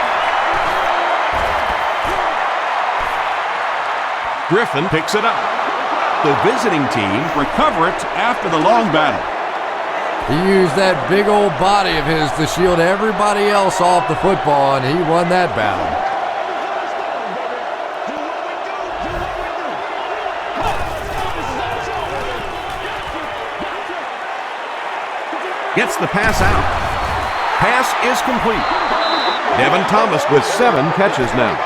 Griffin picks it up. The visiting team recover it after the long battle. He used that big old body of his to shield everybody else off the football, and he won that battle. Gets the pass out. Pass is complete. Devin Thomas with 7 catches now.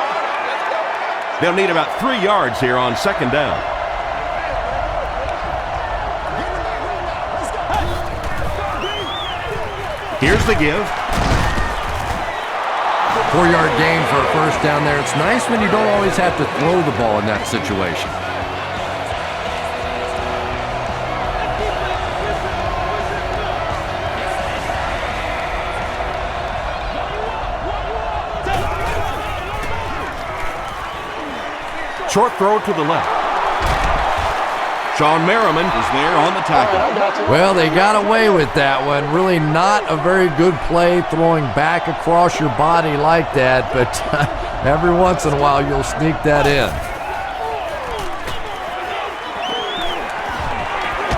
They'll need about 3 yards here on 2nd down. Here's the give. 4-yard gain for a first down there. It's nice when you don't always have to throw the ball in that situation. Short throw to the left. Sean Merriman is there on the tackle. Well, they got away with that one. Really not a very good play throwing back across your body like that, but every once in a while you'll sneak that in.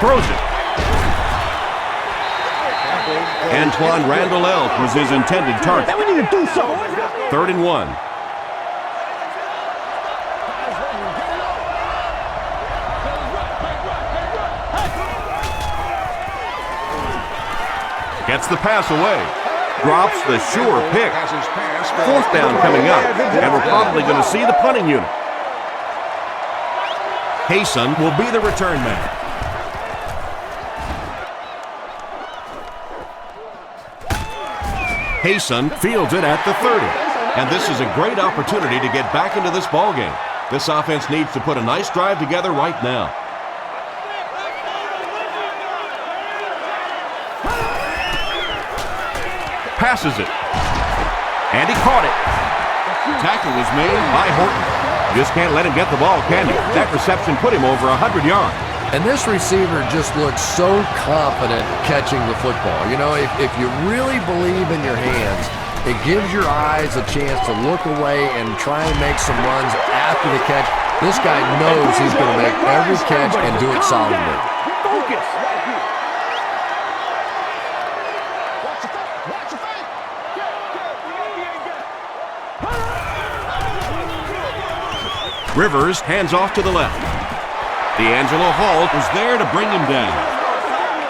Throws it. Antoine Randall Elk was his intended target. We need to do something. 3rd and 1. Gets the pass away. Drops the sure pick. 4th down coming up. And we're probably going to see the punting unit. Hayson will be the return man. Hayson fields it at the 30. And this is a great opportunity to get back into this ballgame. This offense needs to put a nice drive together right now. Passes it. And he caught it. Tackle was made by Horton. You just can't let him get the ball, can you? That reception put him over 100 yards. And this receiver just looks so confident catching the football. You know, if you really believe in your hands, it gives your eyes a chance to look away and try and make some runs after the catch. This guy knows he's going to make every catch and do it solidly. Focus. Rivers hands off to the left. D'Angelo Hall was there to bring him down.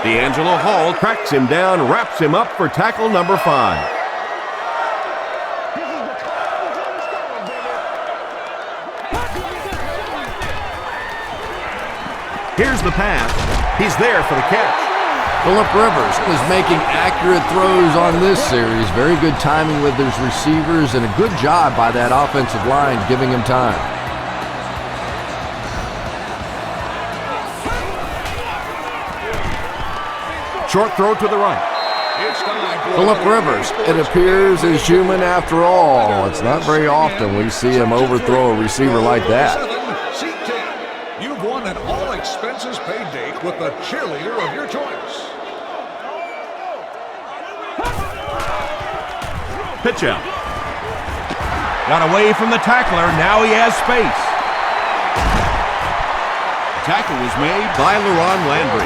D'Angelo Hall cracks him down, wraps him up for tackle number 5. Here's the pass. He's there for the catch. Phillip Rivers is making accurate throws on this series. Very good timing with his receivers and a good job by that offensive line giving him time. Short throw to the right. Phillip Rivers, it appears, is human after all. It's not very often we see him overthrow a receiver like that. Seat 10. You've won an all-expenses-paid date with the cheerleader of your choice. Pitch out. Got away from the tackler. Now he has space. Tackle was made by LaRon Landry.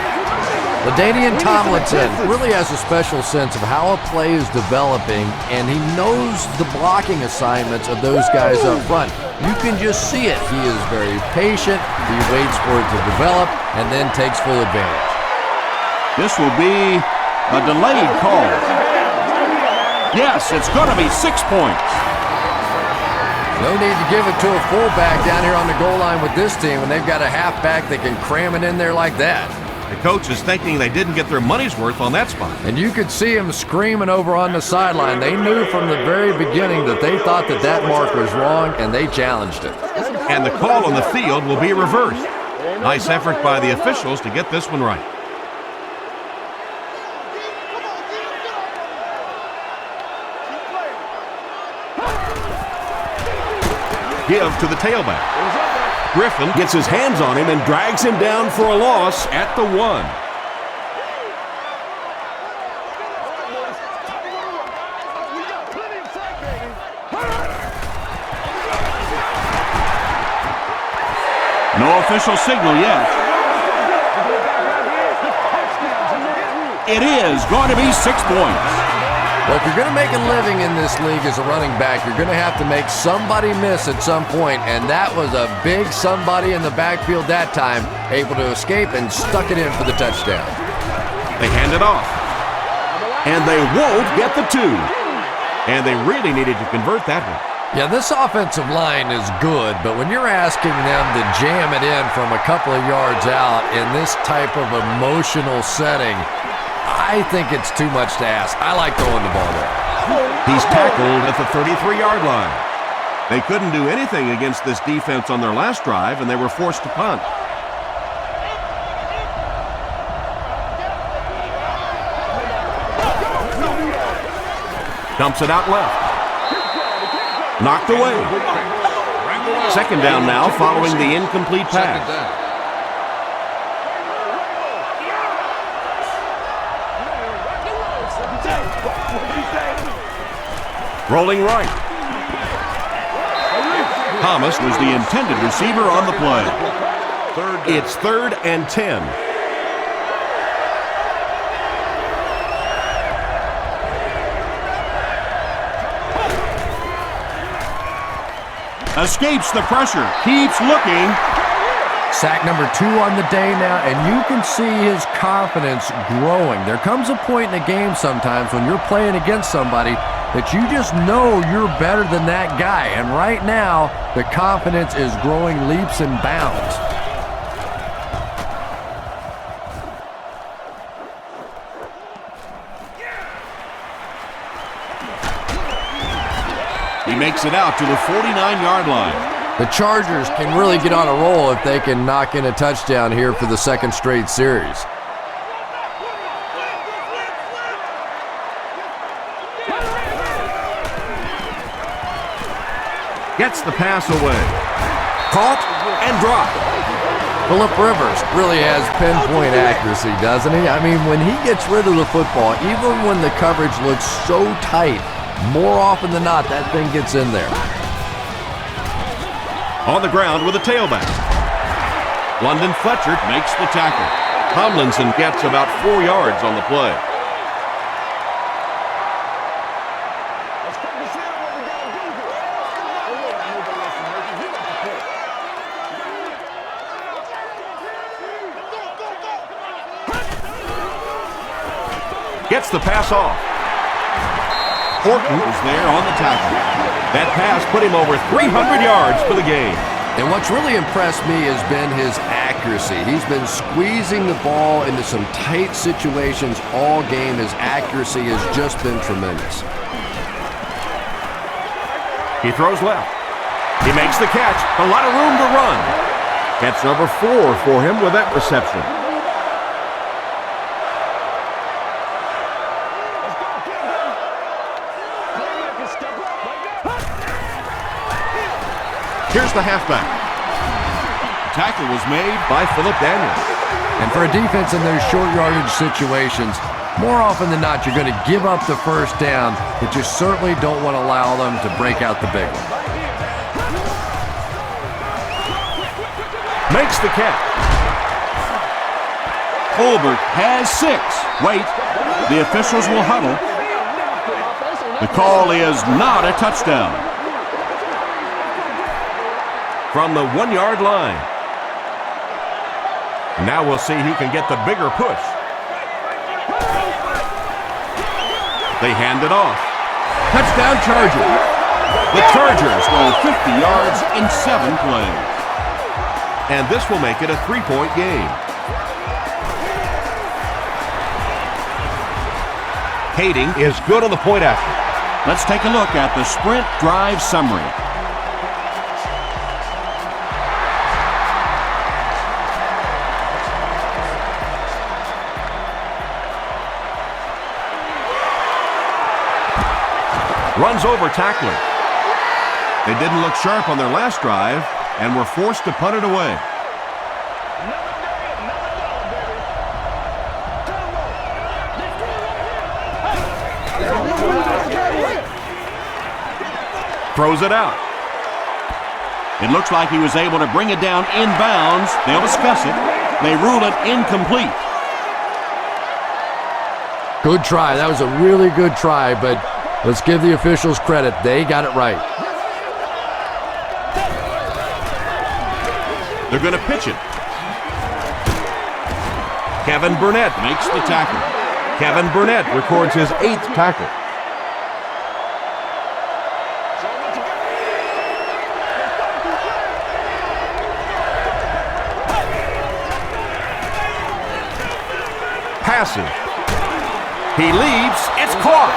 LaDainian Tomlinson really has a special sense of how a play is developing, and he knows the blocking assignments of those guys up front. You can just see it. He is very patient. He waits for it to develop and then takes full advantage. This will be a delayed call. Yes, it's going to be 6 points. No need to give it to a fullback down here on the goal line with this team when they've got a halfback that can cram it in there like that. The coach is thinking they didn't get their money's worth on that spot. And you could see him screaming over on the sideline. They knew from the very beginning that they thought that that mark was wrong, and they challenged it. And the call on the field will be reversed. Nice effort by the officials to get this one right. Give to the tailback. Griffin gets his hands on him and drags him down for a loss at the 1. No official signal yet. It is going to be 6 points. Well, if you're going to make a living in this league as a running back, you're going to have to make somebody miss at some point, and that was a big somebody in the backfield that time, able to escape and stuck it in for the touchdown. They hand it off, and they won't get the 2. And they really needed to convert that one. Yeah, this offensive line is good, but when you're asking them to jam it in from a couple of yards out in this type of emotional setting, I think it's too much to ask. I like throwing the ball there. He's tackled at the 33-yard line. They couldn't do anything against this defense on their last drive, and they were forced to punt. Dumps it out left. Knocked away. Second down now following the incomplete pass. Rolling right. Thomas was the intended receiver on the play. It's 3rd and 10. Escapes the pressure. Keeps looking. Sack number 2 on the day now, and you can see his confidence growing. There comes a point in a game sometimes when you're playing against somebody that you just know you're better than that guy. And right now, the confidence is growing leaps and bounds. He makes it out to the 49-yard line. The Chargers can really get on a roll if they can knock in a touchdown here for the second straight series. Gets the pass away. Caught and dropped. Phillip Rivers really has pinpoint accuracy, doesn't he? I mean, when he gets rid of the football, even when the coverage looks so tight, more often than not, that thing gets in there. On the ground with a tailback. London Fletcher makes the tackle. Tomlinson gets about 4 yards on the play. Gets the pass off. Horton is there on the tackle. That pass put him over 300 yards for the game. And what's really impressed me has been his accuracy. He's been squeezing the ball into some tight situations all game. His accuracy has just been tremendous. He throws left. He makes the catch. A lot of room to run. Catch number 4 for him with that reception. Here's the halfback. Tackle was made by Phillip Daniels. And for a defense in those short yardage situations, more often than not, you're going to give up the first down, but you certainly don't want to allow them to break out the big one. Makes the catch. Colbert has 6. Wait, the officials will huddle. The call is not a touchdown. From the 1-yard line. Now we'll see who can get the bigger push. They hand it off. Touchdown Chargers. The Chargers go 50 yards in 7 plays. And this will make it a 3-point game. Kading is good on the point after. Let's take a look at the sprint drive summary. Runs over tackler. They didn't look sharp on their last drive and were forced to punt it away. Throws it out. It looks like he was able to bring it down inbounds. They'll discuss it. They rule it incomplete. Good try. That was a really good try, but let's give the officials credit. They got it right. They're going to pitch it. Kevin Burnett makes the tackle. Kevin Burnett records his 8th tackle. Passes. He leaps. It's caught.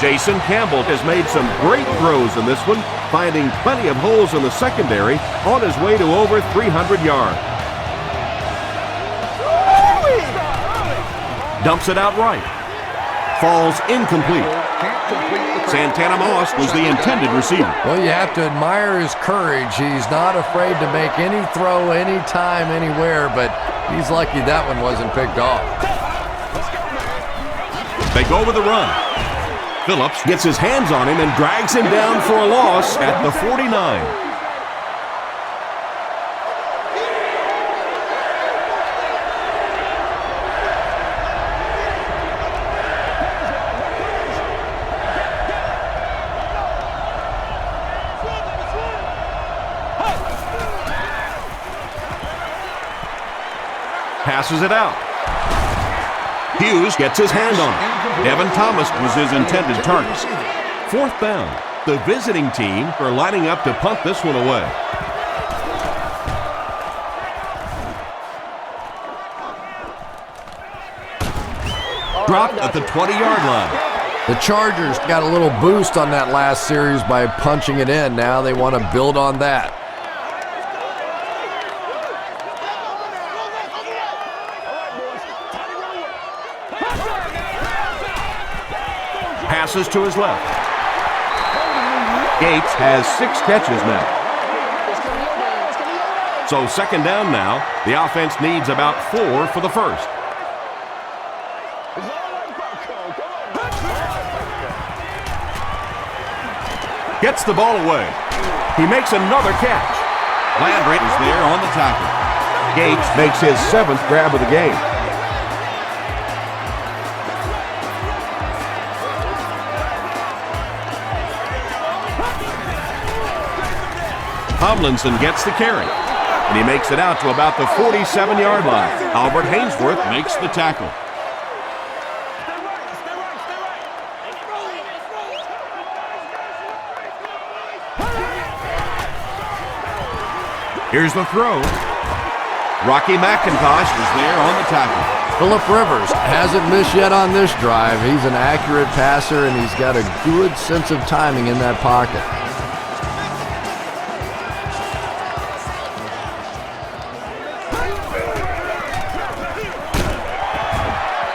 Jason Campbell has made some great throws in this one, finding plenty of holes in the secondary on his way to over 300 yards. Dumps it out right. Falls incomplete. Santana Moss was the intended receiver. Well, you have to admire his courage. He's not afraid to make any throw, anytime, anywhere, but he's lucky that one wasn't picked off. They go with the run. Phillips gets his hands on him and drags him down for a loss at the 49. Passes it out. Hughes gets his hand on it. Devin Thomas was his intended target. 4th down. The visiting team are lining up to punt this one away. Dropped at the 20-yard line. The Chargers got a little boost on that last series by punching it in. Now they want to build on that. Passes to his left. Gates has 6 catches now. So second down now. The offense needs about 4 for the first. Gets the ball away. He makes another catch. Landry is there on the tackle. Gates makes his 7th grab of the game. Tomlinson gets the carry, and he makes it out to about the 47-yard line. Albert Hainsworth makes the tackle. Here's the throw. Rocky McIntosh is there on the tackle. Phillip Rivers hasn't missed yet on this drive. He's an accurate passer, and he's got a good sense of timing in that pocket.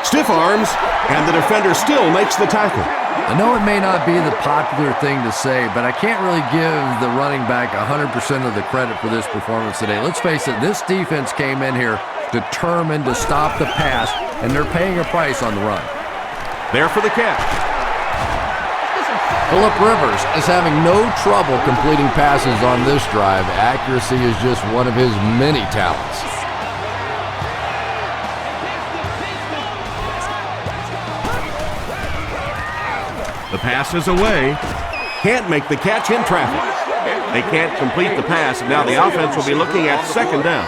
Stiff arms, and the defender still makes the tackle. I know it may not be the popular thing to say, but I can't really give the running back 100% of the credit for this performance today. Let's face it, this defense came in here determined to stop the pass, and they're paying a price on the run. There for the catch. Phillip Rivers is having no trouble completing passes on this drive. Accuracy is just one of his many talents. The pass is away. Can't make the catch in traffic. They can't complete the pass, and now the offense will be looking at second down.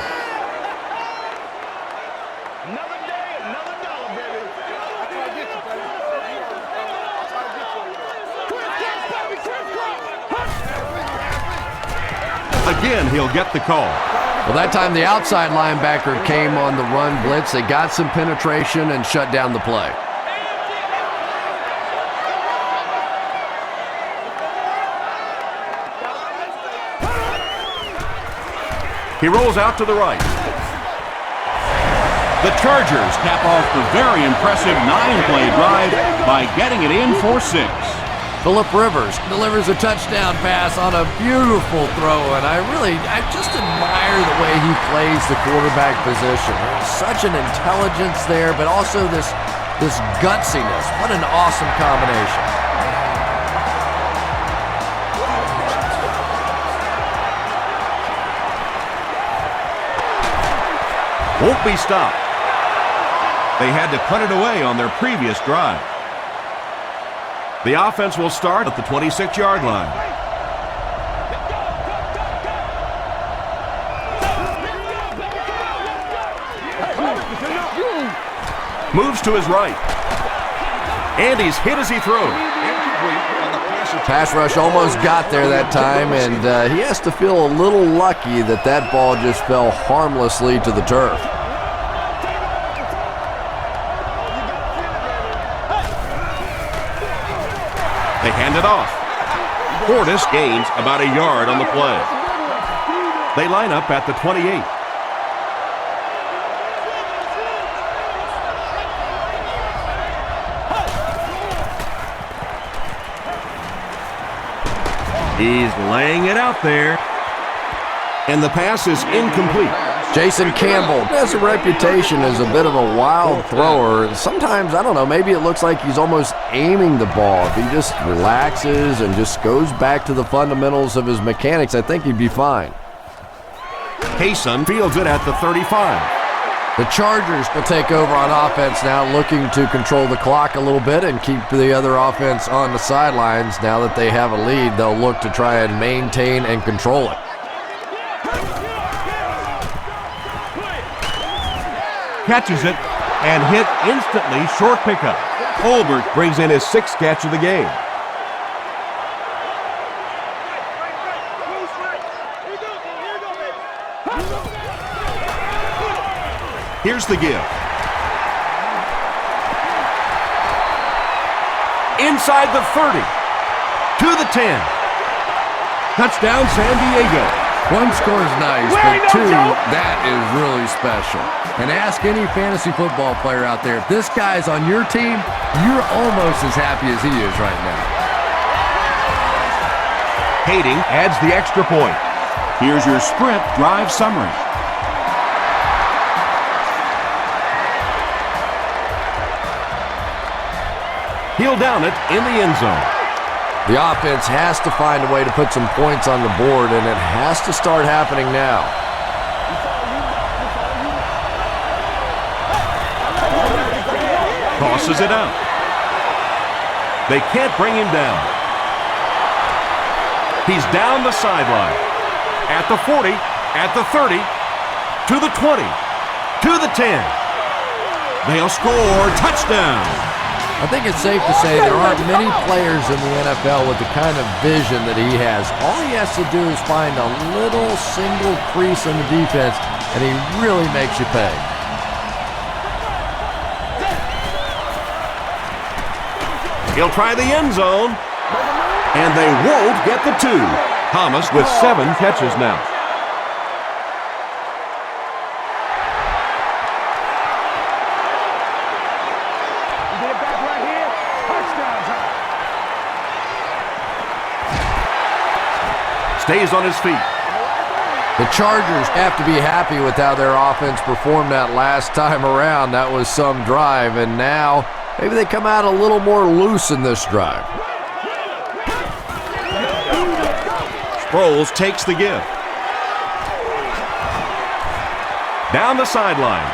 Again, he'll get the call. Well, that time the outside linebacker came on the run blitz. They got some penetration and shut down the play. He rolls out to the right. The Chargers cap off the very impressive 9-play drive by getting it in for 6. Phillip Rivers delivers a touchdown pass on a beautiful throw, and I just admire the way he plays the quarterback position. There's such an intelligence there, but also this gutsiness. What an awesome combination. Won't be stopped. They had to put it away on their previous drive. The offense will start at the 26-yard line. Moves to his right. And he's hit as he throws. Pass rush almost got there that time, and he has to feel a little lucky that ball just fell harmlessly to the turf. They hand it off. Portis gains about a yard on the play. They line up at the 28. He's laying it out there. And the pass is incomplete. Jason Campbell has a reputation as a bit of a wild thrower. Sometimes, I don't know, maybe it looks like he's almost aiming the ball. If he just relaxes and just goes back to the fundamentals of his mechanics, I think he'd be fine. Payson fields it at the 35. The Chargers will take over on offense now, looking to control the clock a little bit and keep the other offense on the sidelines. Now that they have a lead, they'll look to try and maintain and control it. Catches it and hit instantly, short pickup. Colbert brings in his 6th catch of the game. Here's the give. Inside the 30. To the 10. Touchdown, San Diego. One score's nice, but two, that is really special. And ask any fantasy football player out there, if this guy's on your team, you're almost as happy as he is right now. Kading adds the extra point. Here's your sprint drive summary. He'll down it in the end zone. The offense has to find a way to put some points on the board, and it has to start happening now. Tosses it out. They can't bring him down. He's down the sideline. At the 40, at the 30, to the 20, to the 10. They'll score. Touchdown. I think it's safe to say there aren't many players in the NFL with the kind of vision that he has. All he has to do is find a little single crease in the defense, and he really makes you pay. He'll try the end zone, and they won't get the 2. Thomas with 7 catches now. Stays on his feet. The Chargers have to be happy with how their offense performed that last time around. That was some drive, and now maybe they come out a little more loose in this drive. Sproles takes the give. Down the sideline.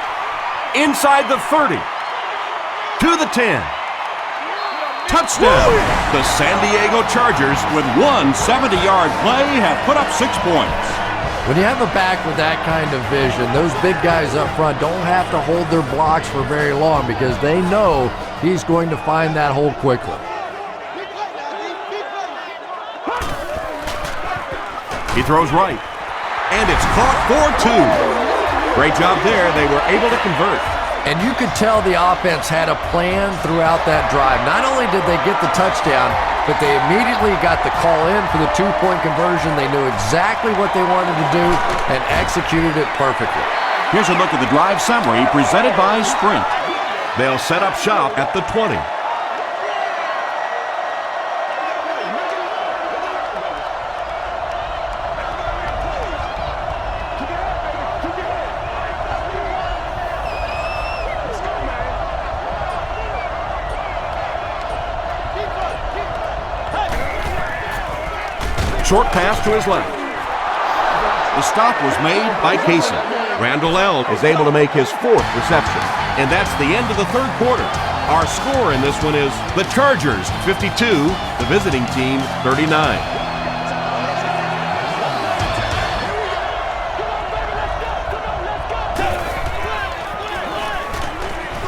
Inside the 30. To the 10. Touchdown! The San Diego Chargers, with one 70-yard play, have put up 6 points. When you have a back with that kind of vision, those big guys up front don't have to hold their blocks for very long because they know he's going to find that hole quickly. He throws right, and it's caught for 2. Great job there. They were able to convert. And you could tell the offense had a plan throughout that drive. Not only did they get the touchdown, but they immediately got the call in for the 2-point conversion. They knew exactly what they wanted to do and executed it perfectly. Here's a look at the drive summary presented by Sprint. They'll set up shop at the 20. Short pass to his left. The stop was made by Casey. Randall L. is able to make his 4th reception. And that's the end of the 3rd quarter. Our score in this one is the Chargers 52, the visiting team 39.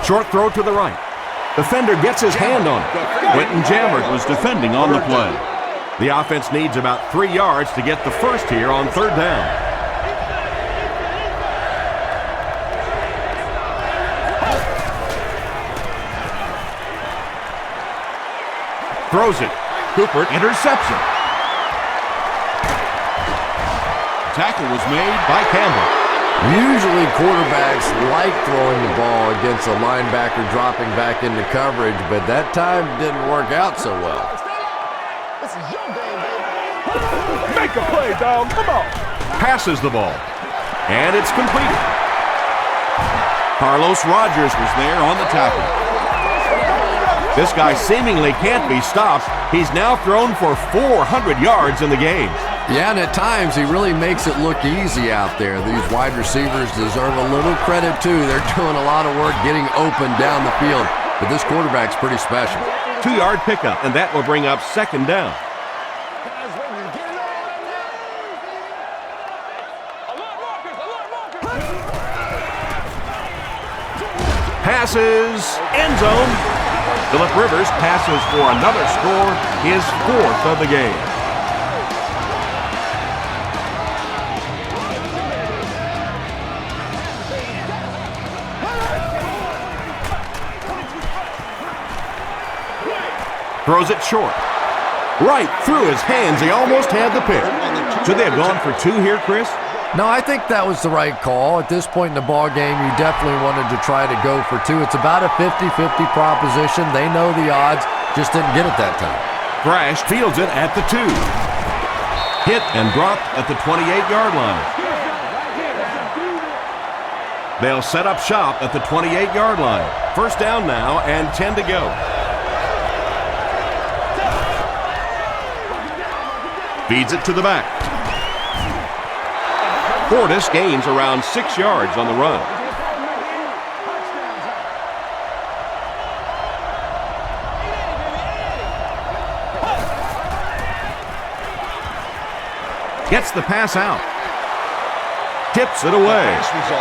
Short throw to the right. Defender gets his hand on it. Quentin Jammert was defending on the play. The offense needs about 3 yards to get the first here on 3rd down. Throws it. Cooper, interception. Tackle was made by Campbell. Usually quarterbacks like throwing the ball against a linebacker dropping back into coverage, but that time didn't work out so well. Make a play, dog. Come on. Passes the ball. And it's completed. Carlos Rogers was there on the tackle. This guy seemingly can't be stopped. He's now thrown for 400 yards in the game. Yeah, and at times he really makes it look easy out there. These wide receivers deserve a little credit too. They're doing a lot of work getting open down the field. But this quarterback's pretty special. 2-yard pickup, and that will bring up 2nd down. Passes, end zone. Phillip Rivers passes for another score, his 4th of the game. Throws it short. Right through his hands. He almost had the pick. Should they have gone for 2 here, Chris? No, I think that was the right call. At this point in the ball game, you definitely wanted to try to go for 2. It's about a 50-50 proposition. They know the odds, just didn't get it that time. Thrash fields it at the 2. Hit and dropped at the 28-yard line. They'll set up shop at the 28-yard line. First down now and 10 to go. Feeds it to the back. Portis gains around 6 yards on the run. Gets the pass out. Tips it away.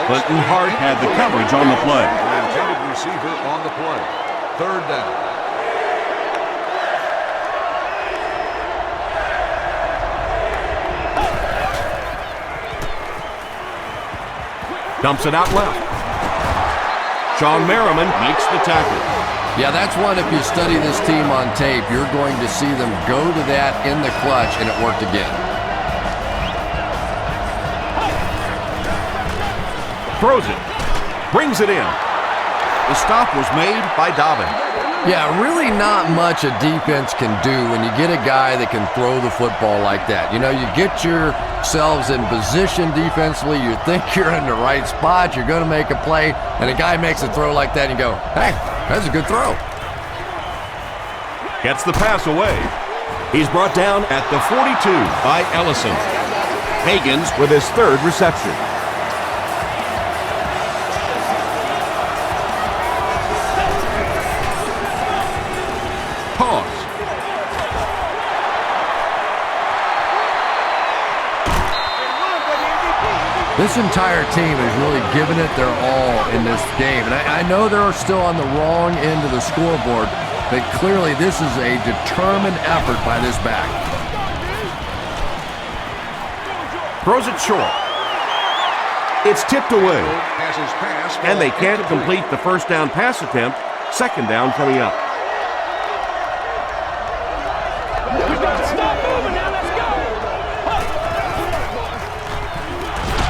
Clinton Hart had the coverage on the play. The intended receiver on the play. Third down. Dumps it out left. Sean Merriman makes the tackle. Yeah, that's one, if you study this team on tape, you're going to see them go to that in the clutch, and it worked again. Throws it. Brings it in. The stop was made by Dobbin. Yeah, really not much a defense can do when you get a guy that can throw the football like that. You know, you get yourselves in position defensively, you think you're in the right spot, you're going to make a play, and a guy makes a throw like that, and you go, hey, that's a good throw. Gets the pass away. He's brought down at the 42 by Ellison. Higgins with his third reception. This entire team has really given it their all in this game. And I know they're still on the wrong end of the scoreboard, but clearly this is a determined effort by this back. Throws it short. It's tipped away. And they can't complete the first down pass attempt. Second down coming up.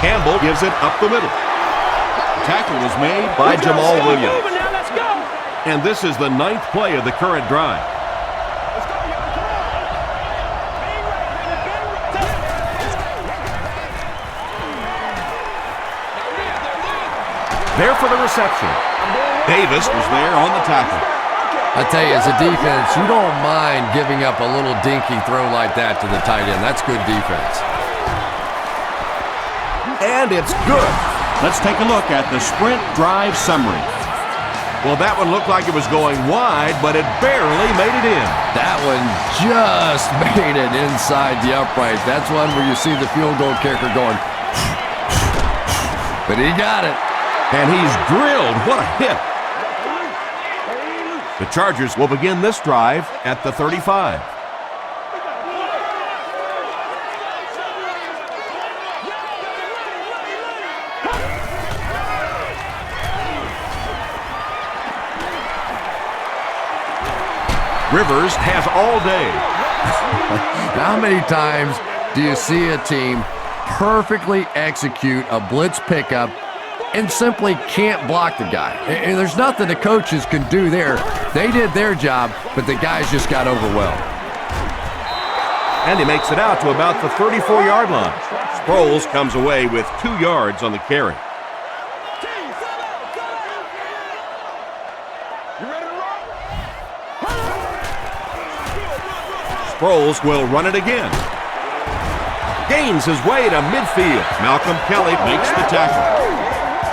Campbell gives it up the middle. Tackle was made by Jamal Williams. And this is the 9th play of the current drive. There for the reception. Davis was there on the tackle. I tell you, as a defense, you don't mind giving up a little dinky throw like that to the tight end. That's good defense. And it's good. Let's take a look at the sprint drive summary. Well, that one looked like it was going wide, but it barely made it in. That one just made it inside the upright. That's one where you see the field goal kicker going, but he got it. And he's drilled. What a hit. The Chargers will begin this drive at the 35. Rivers has all day. How many times do you see a team perfectly execute a blitz pickup and simply can't block the guy? And there's nothing the coaches can do there. They did their job, but the guys just got overwhelmed. And he makes it out to about the 34-yard line. Sproles comes away with 2 yards on the carry. Sproles will run it again. Gains his way to midfield. Malcolm Kelly makes the tackle.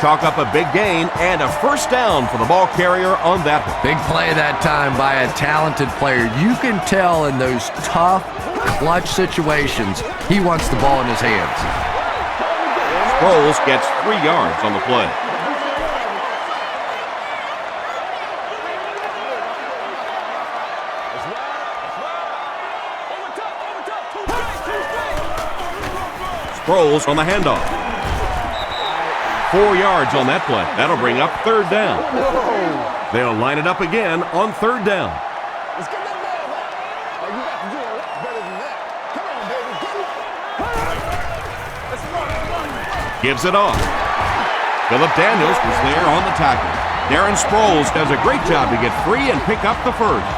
Chalk up a big gain and a first down for the ball carrier on that one. Big play that time by a talented player. You can tell in those tough, clutch situations, he wants the ball in his hands. Sproles gets 3 yards on the play. Sproles on the handoff. 4 yards on that play. That'll bring up third down. They'll line it up again on third down. Gives it off. Phillip Daniels was there on the tackle. Darren Sproles does a great job to get free and pick up the first.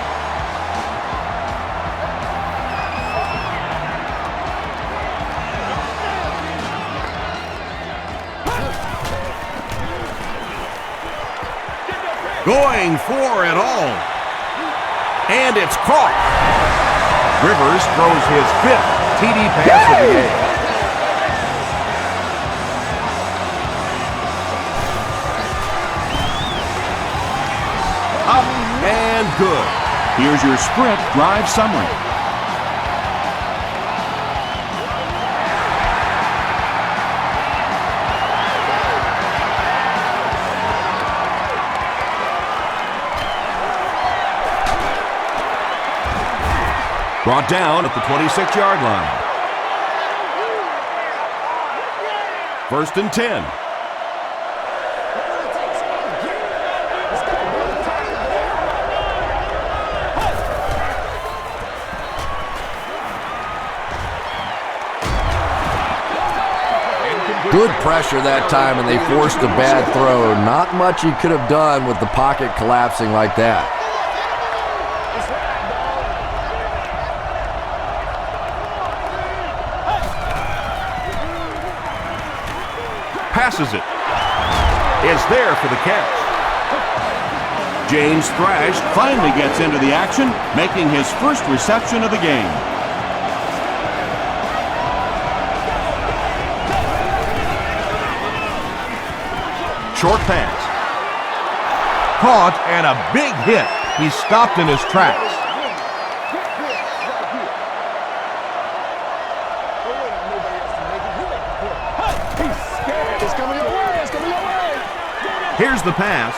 Going for it all. And it's caught. Rivers throws his 5th TD pass of the game. Up and good. Here's your sprint drive summary. Brought down at the 26-yard line. 1st and 10. Good pressure that time, and they forced a bad throw. Not much he could have done with the pocket collapsing like that. Passes it. It's there for the catch. James Thrash finally gets into the action, making his first reception of the game. Short pass. Caught and a big hit. He stopped in his tracks. Here's the pass.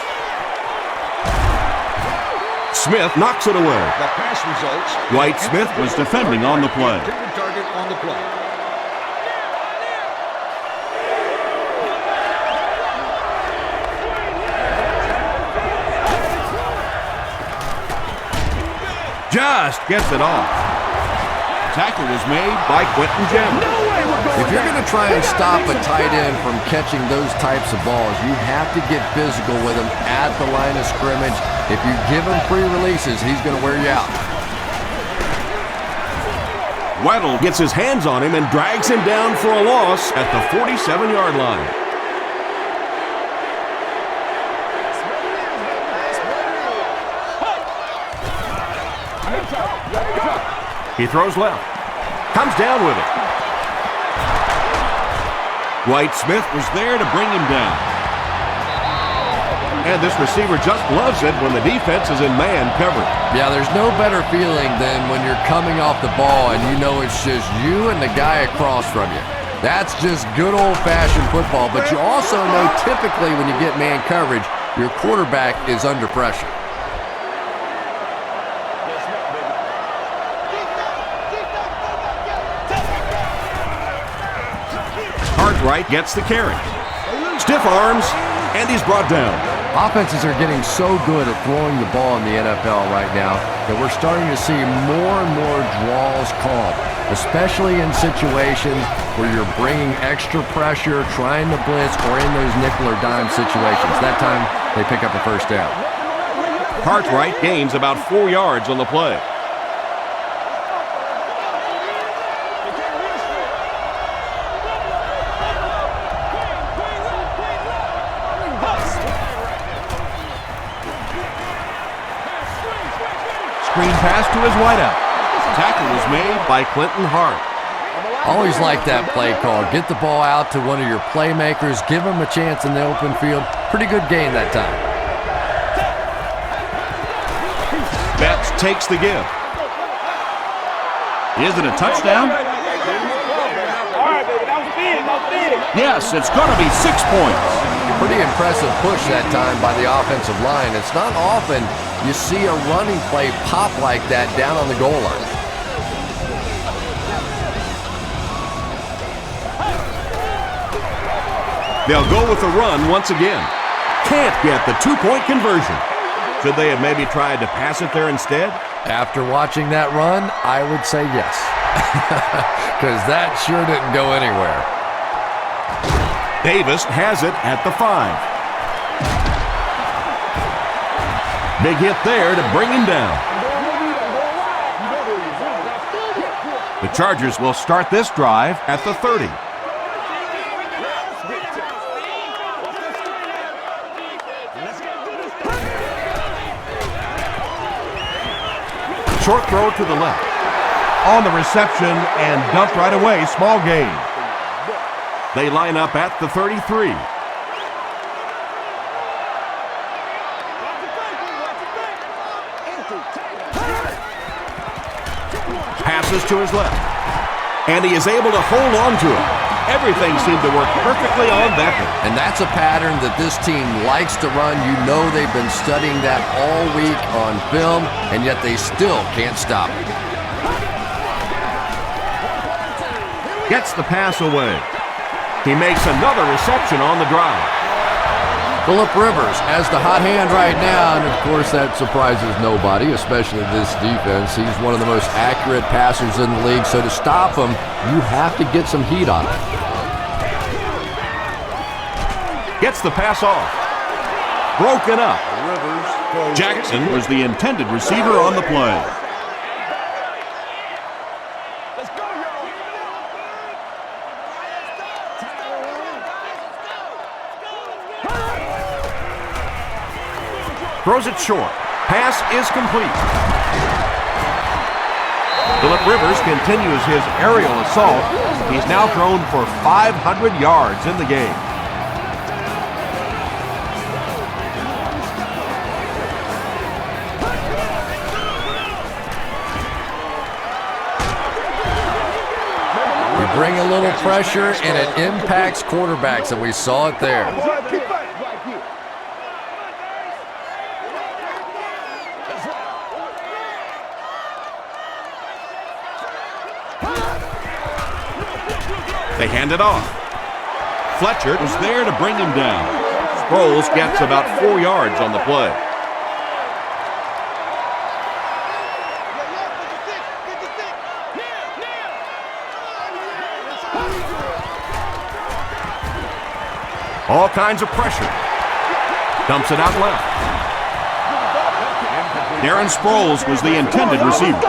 Smith knocks it away. The pass results. Dwight Smith was defending on the play. Target on the play. Just gets it off. Tackle was made by Quentin Jennings. If you're going to try and stop a tight end from catching those types of balls, you have to get physical with him at the line of scrimmage. If you give him free releases, he's going to wear you out. Weddle gets his hands on him and drags him down for a loss at the 47-yard line. He throws left. Comes down with it. Dwight Smith was there to bring him down. And this receiver just loves it when the defense is in man coverage. Yeah, there's no better feeling than when you're coming off the ball and you know it's just you and the guy across from you. That's just good old-fashioned football, but you also know typically when you get man coverage, your quarterback is under pressure. Cartwright gets the carry. Stiff arms, and he's brought down. Offenses are getting so good at throwing the ball in the NFL right now that we're starting to see more and more draws called, especially in situations where you're bringing extra pressure, trying to blitz, or in those nickel or dime situations. That time, they pick up a first down. Cartwright gains about 4 yards on the play. Screen pass to his wideout. Tackle was made by Clinton Hart. Always like that play call. Get the ball out to one of your playmakers. Give them a chance in the open field. Pretty good gain that time. Betts takes the give. Is it a touchdown? Yes, it's going to be 6 points. Pretty impressive push that time by the offensive line. It's not often you see a running play pop like that down on the goal line. They'll go with the run once again. Can't get the 2-point conversion. Should they have maybe tried to pass it there instead? After watching that run, I would say yes. Because that sure didn't go anywhere. Davis has it at the 5. Big hit there to bring him down. The Chargers will start this drive at the 30. Short throw to the left. On the reception and dumped right away. Small gain. They line up at the 33. Passes to his left. And he is able to hold on to it. Everything seemed to work perfectly on that one. And that's a pattern that this team likes to run. You know they've been studying that all week on film, and yet they still can't stop it. Gets the pass away. He makes another reception on the drive. Phillip Rivers has the hot hand right now, and of course that surprises nobody, especially this defense. He's one of the most accurate passers in the league, so to stop him, you have to get some heat on him. Gets the pass off. Broken up. Jackson was the intended receiver on the play. Throws it short. Pass is complete. Phillip Rivers continues his aerial assault. He's now thrown for 500 yards in the game. You bring a little pressure, and it impacts quarterbacks, and we saw it there. They hand it off. Fletcher was there to bring him down. Sproles gets about 4 yards on the play. All kinds of pressure. Dumps it out left. Darren Sproles was the intended receiver.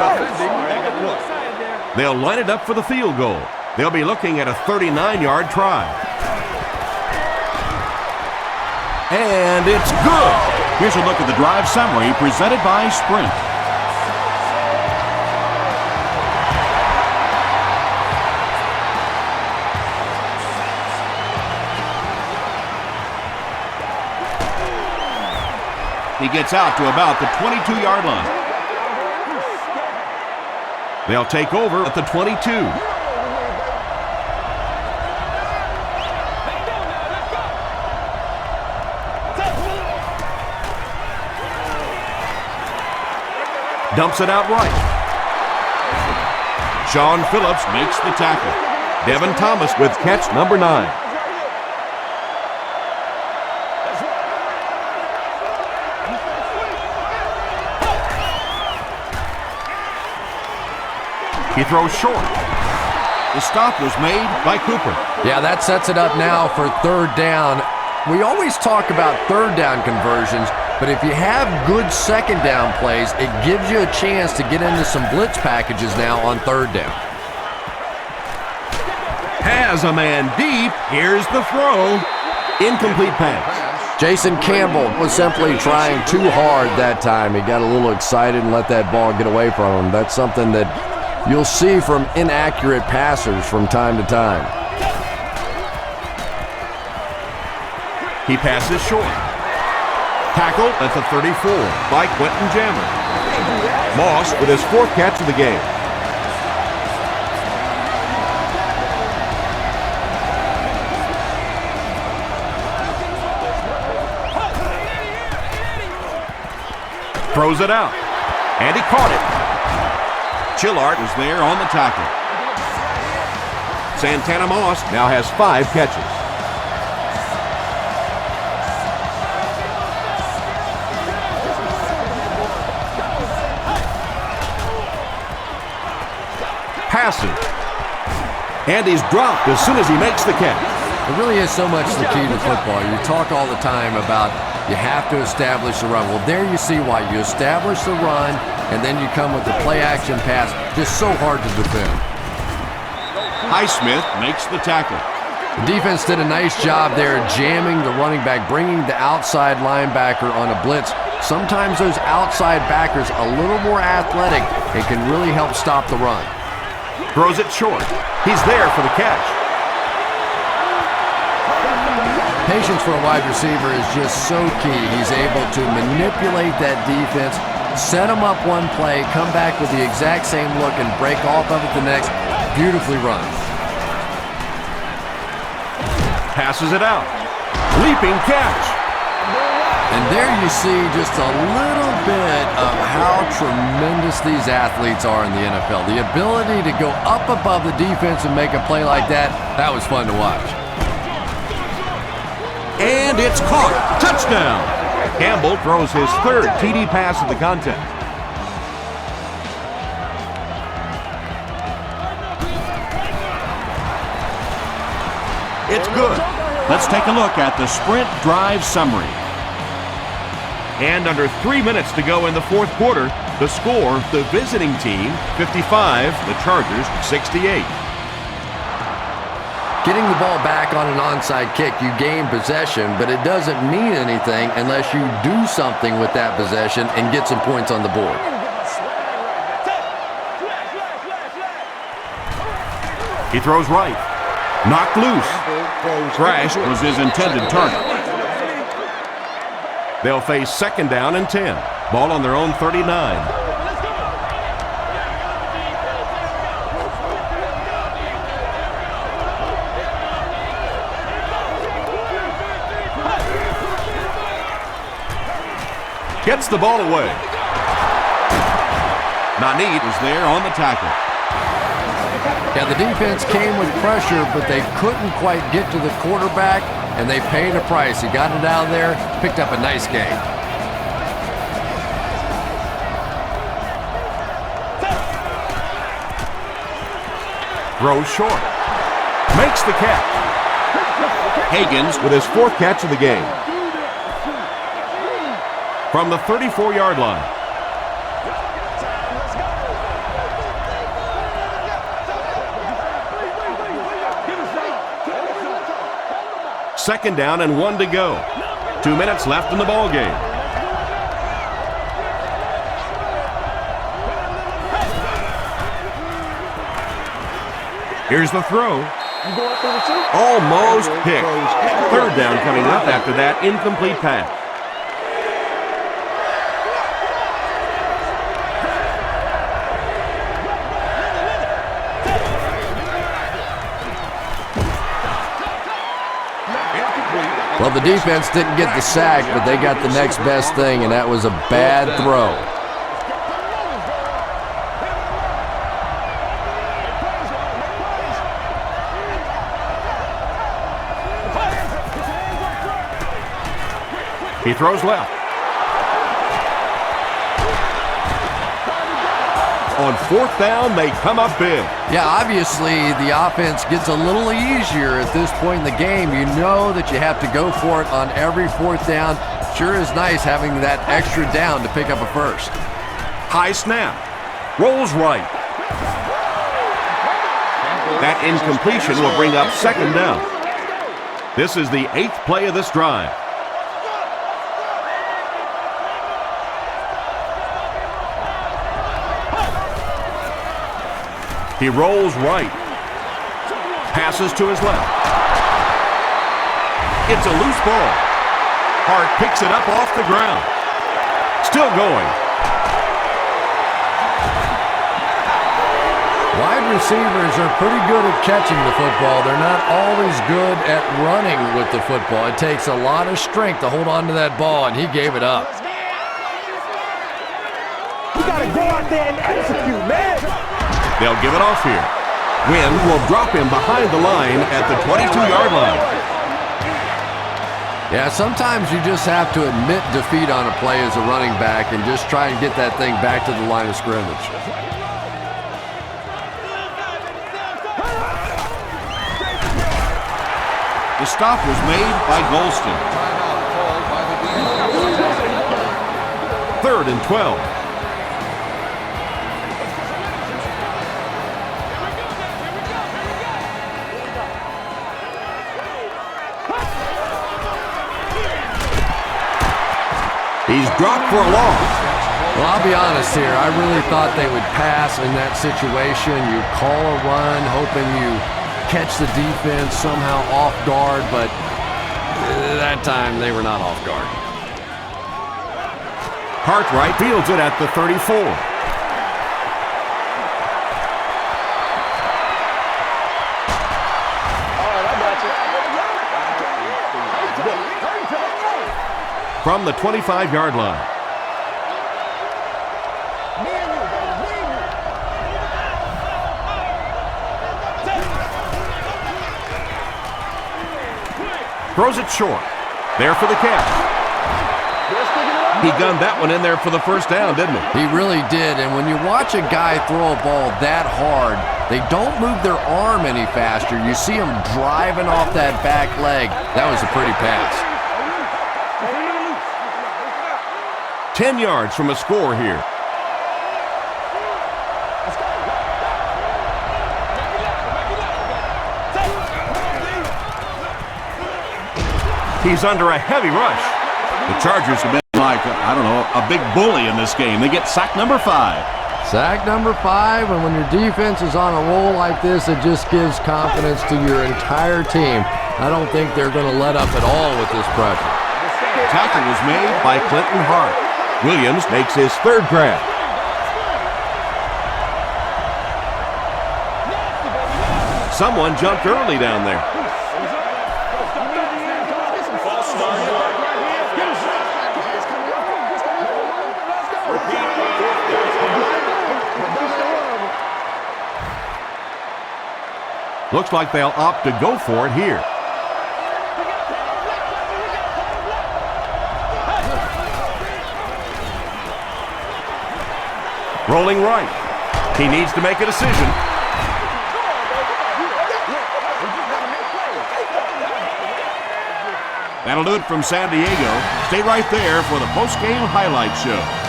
They'll line it up for the field goal. They'll be looking at a 39-yard try. And it's good. Here's a look at the drive summary presented by Sprint. He gets out to about the 22-yard line. They'll take over at the 22. Dumps it out right. Sean Phillips makes the tackle. Devin Thomas with catch number 9. He throws short. The stop was made by Cooper. Yeah, that sets it up now for third down. We always talk about third down conversions, but if you have good second down plays, it gives you a chance to get into some blitz packages now on third down. Has a man deep. Here's the throw. Incomplete pass. Jason Campbell was simply trying too hard that time. He got a little excited and let that ball get away from him. That's something that you'll see from inaccurate passers from time to time. He passes short. Tackle at the 34 by Quentin Jammer. Moss with his 4th catch of the game. Throws it out. And he caught it. Chillart was there on the tackle. Santana Moss now has 5 catches. Passing. And he's dropped as soon as he makes the catch. It really is so much the key to football. You talk all the time about you have to establish the run. Well, there you see why. You establish the run, and then you come with the play-action pass. Just so hard to defend. Highsmith makes the tackle. The defense did a nice job there jamming the running back, bringing the outside linebacker on a blitz Sometimes those outside backers a little more athletic and can really help stop the run. Throws it short. He's there for the catch. Patience for a wide receiver is just so key. He's able to manipulate that defense, set them up one play, come back with the exact same look, and break off of it the next. Beautifully run. Passes it out. Leaping catch. And there you see just a little bit of how tremendous these athletes are in the NFL. The ability to go up above the defense and make a play like that, that was fun to watch. And it's caught. Touchdown. Campbell throws his third TD pass of the contest. It's good. Let's take a look at the sprint drive summary. And under 3 minutes to go in the fourth quarter, the score, the visiting team, 55, the Chargers, 68. Getting the ball back on an onside kick, you gain possession, but it doesn't mean anything unless you do something with that possession and get some points on the board. He throws right. Knocked loose. Thrash was his intended target. They'll face second down and 10. Ball on their own 39. Gets the ball away. Nanit was there on the tackle. Yeah, the defense came with pressure, but they couldn't quite get to the quarterback, and they paid a price. He got it out of there, picked up a nice gain. Throws short. Makes the catch. Higgins with his fourth catch of the game. From the 34-yard line. Second down and 1 to go. 2 minutes left in the ball game. Here's the throw. Almost picked. Third down coming up after that incomplete pass. Well, the defense didn't get the sack, but they got the next best thing, and that was a bad throw. He throws left. On fourth down, they come up big. Yeah, obviously the offense gets a little easier at this point in the game. You know that you have to go for it on every fourth down. Sure is nice having that extra down to pick up a first. High snap. Rolls right. That incompletion will bring up second down. This is the 8th play of this drive. He rolls right. Passes to his left. It's a loose ball. Hart picks it up off the ground. Still going. Wide receivers are pretty good at catching the football. They're not always good at running with the football. It takes a lot of strength to hold on to that ball, and he gave it up. You gotta go out there and execute, man. They'll give it off here. Wynn will drop him behind the line at the 22-yard line. Yeah, sometimes you just have to admit defeat on a play as a running back and just try and get that thing back to the line of scrimmage. The stop was made by Golston. 3rd and 12. He's dropped for a loss. Well, I'll be honest here. I really thought they would pass in that situation. You call a run, hoping you catch the defense somehow off guard, but that time they were not off guard. Cartwright fields it at the 34. From the 25-yard line. Throws it short. There for the catch. He gunned that one in there for the first down, didn't he? He really did, and when you watch a guy throw a ball that hard, they don't move their arm any faster. You see him driving off that back leg. That was a pretty pass. 10 yards from a score here. He's under a heavy rush. The Chargers have been like, I don't know, a big bully in this game. They get sack number 5. Sack number 5, and when your defense is on a roll like this, it just gives confidence to your entire team. I don't think they're going to let up at all with this pressure. Tackle was made by Clinton Hart. Williams makes his 3rd grab. Someone jumped early down there. Looks like they'll opt to go for it here. Rolling right. He needs to make a decision. That'll do it from San Diego. Stay right there for the post-game highlight show.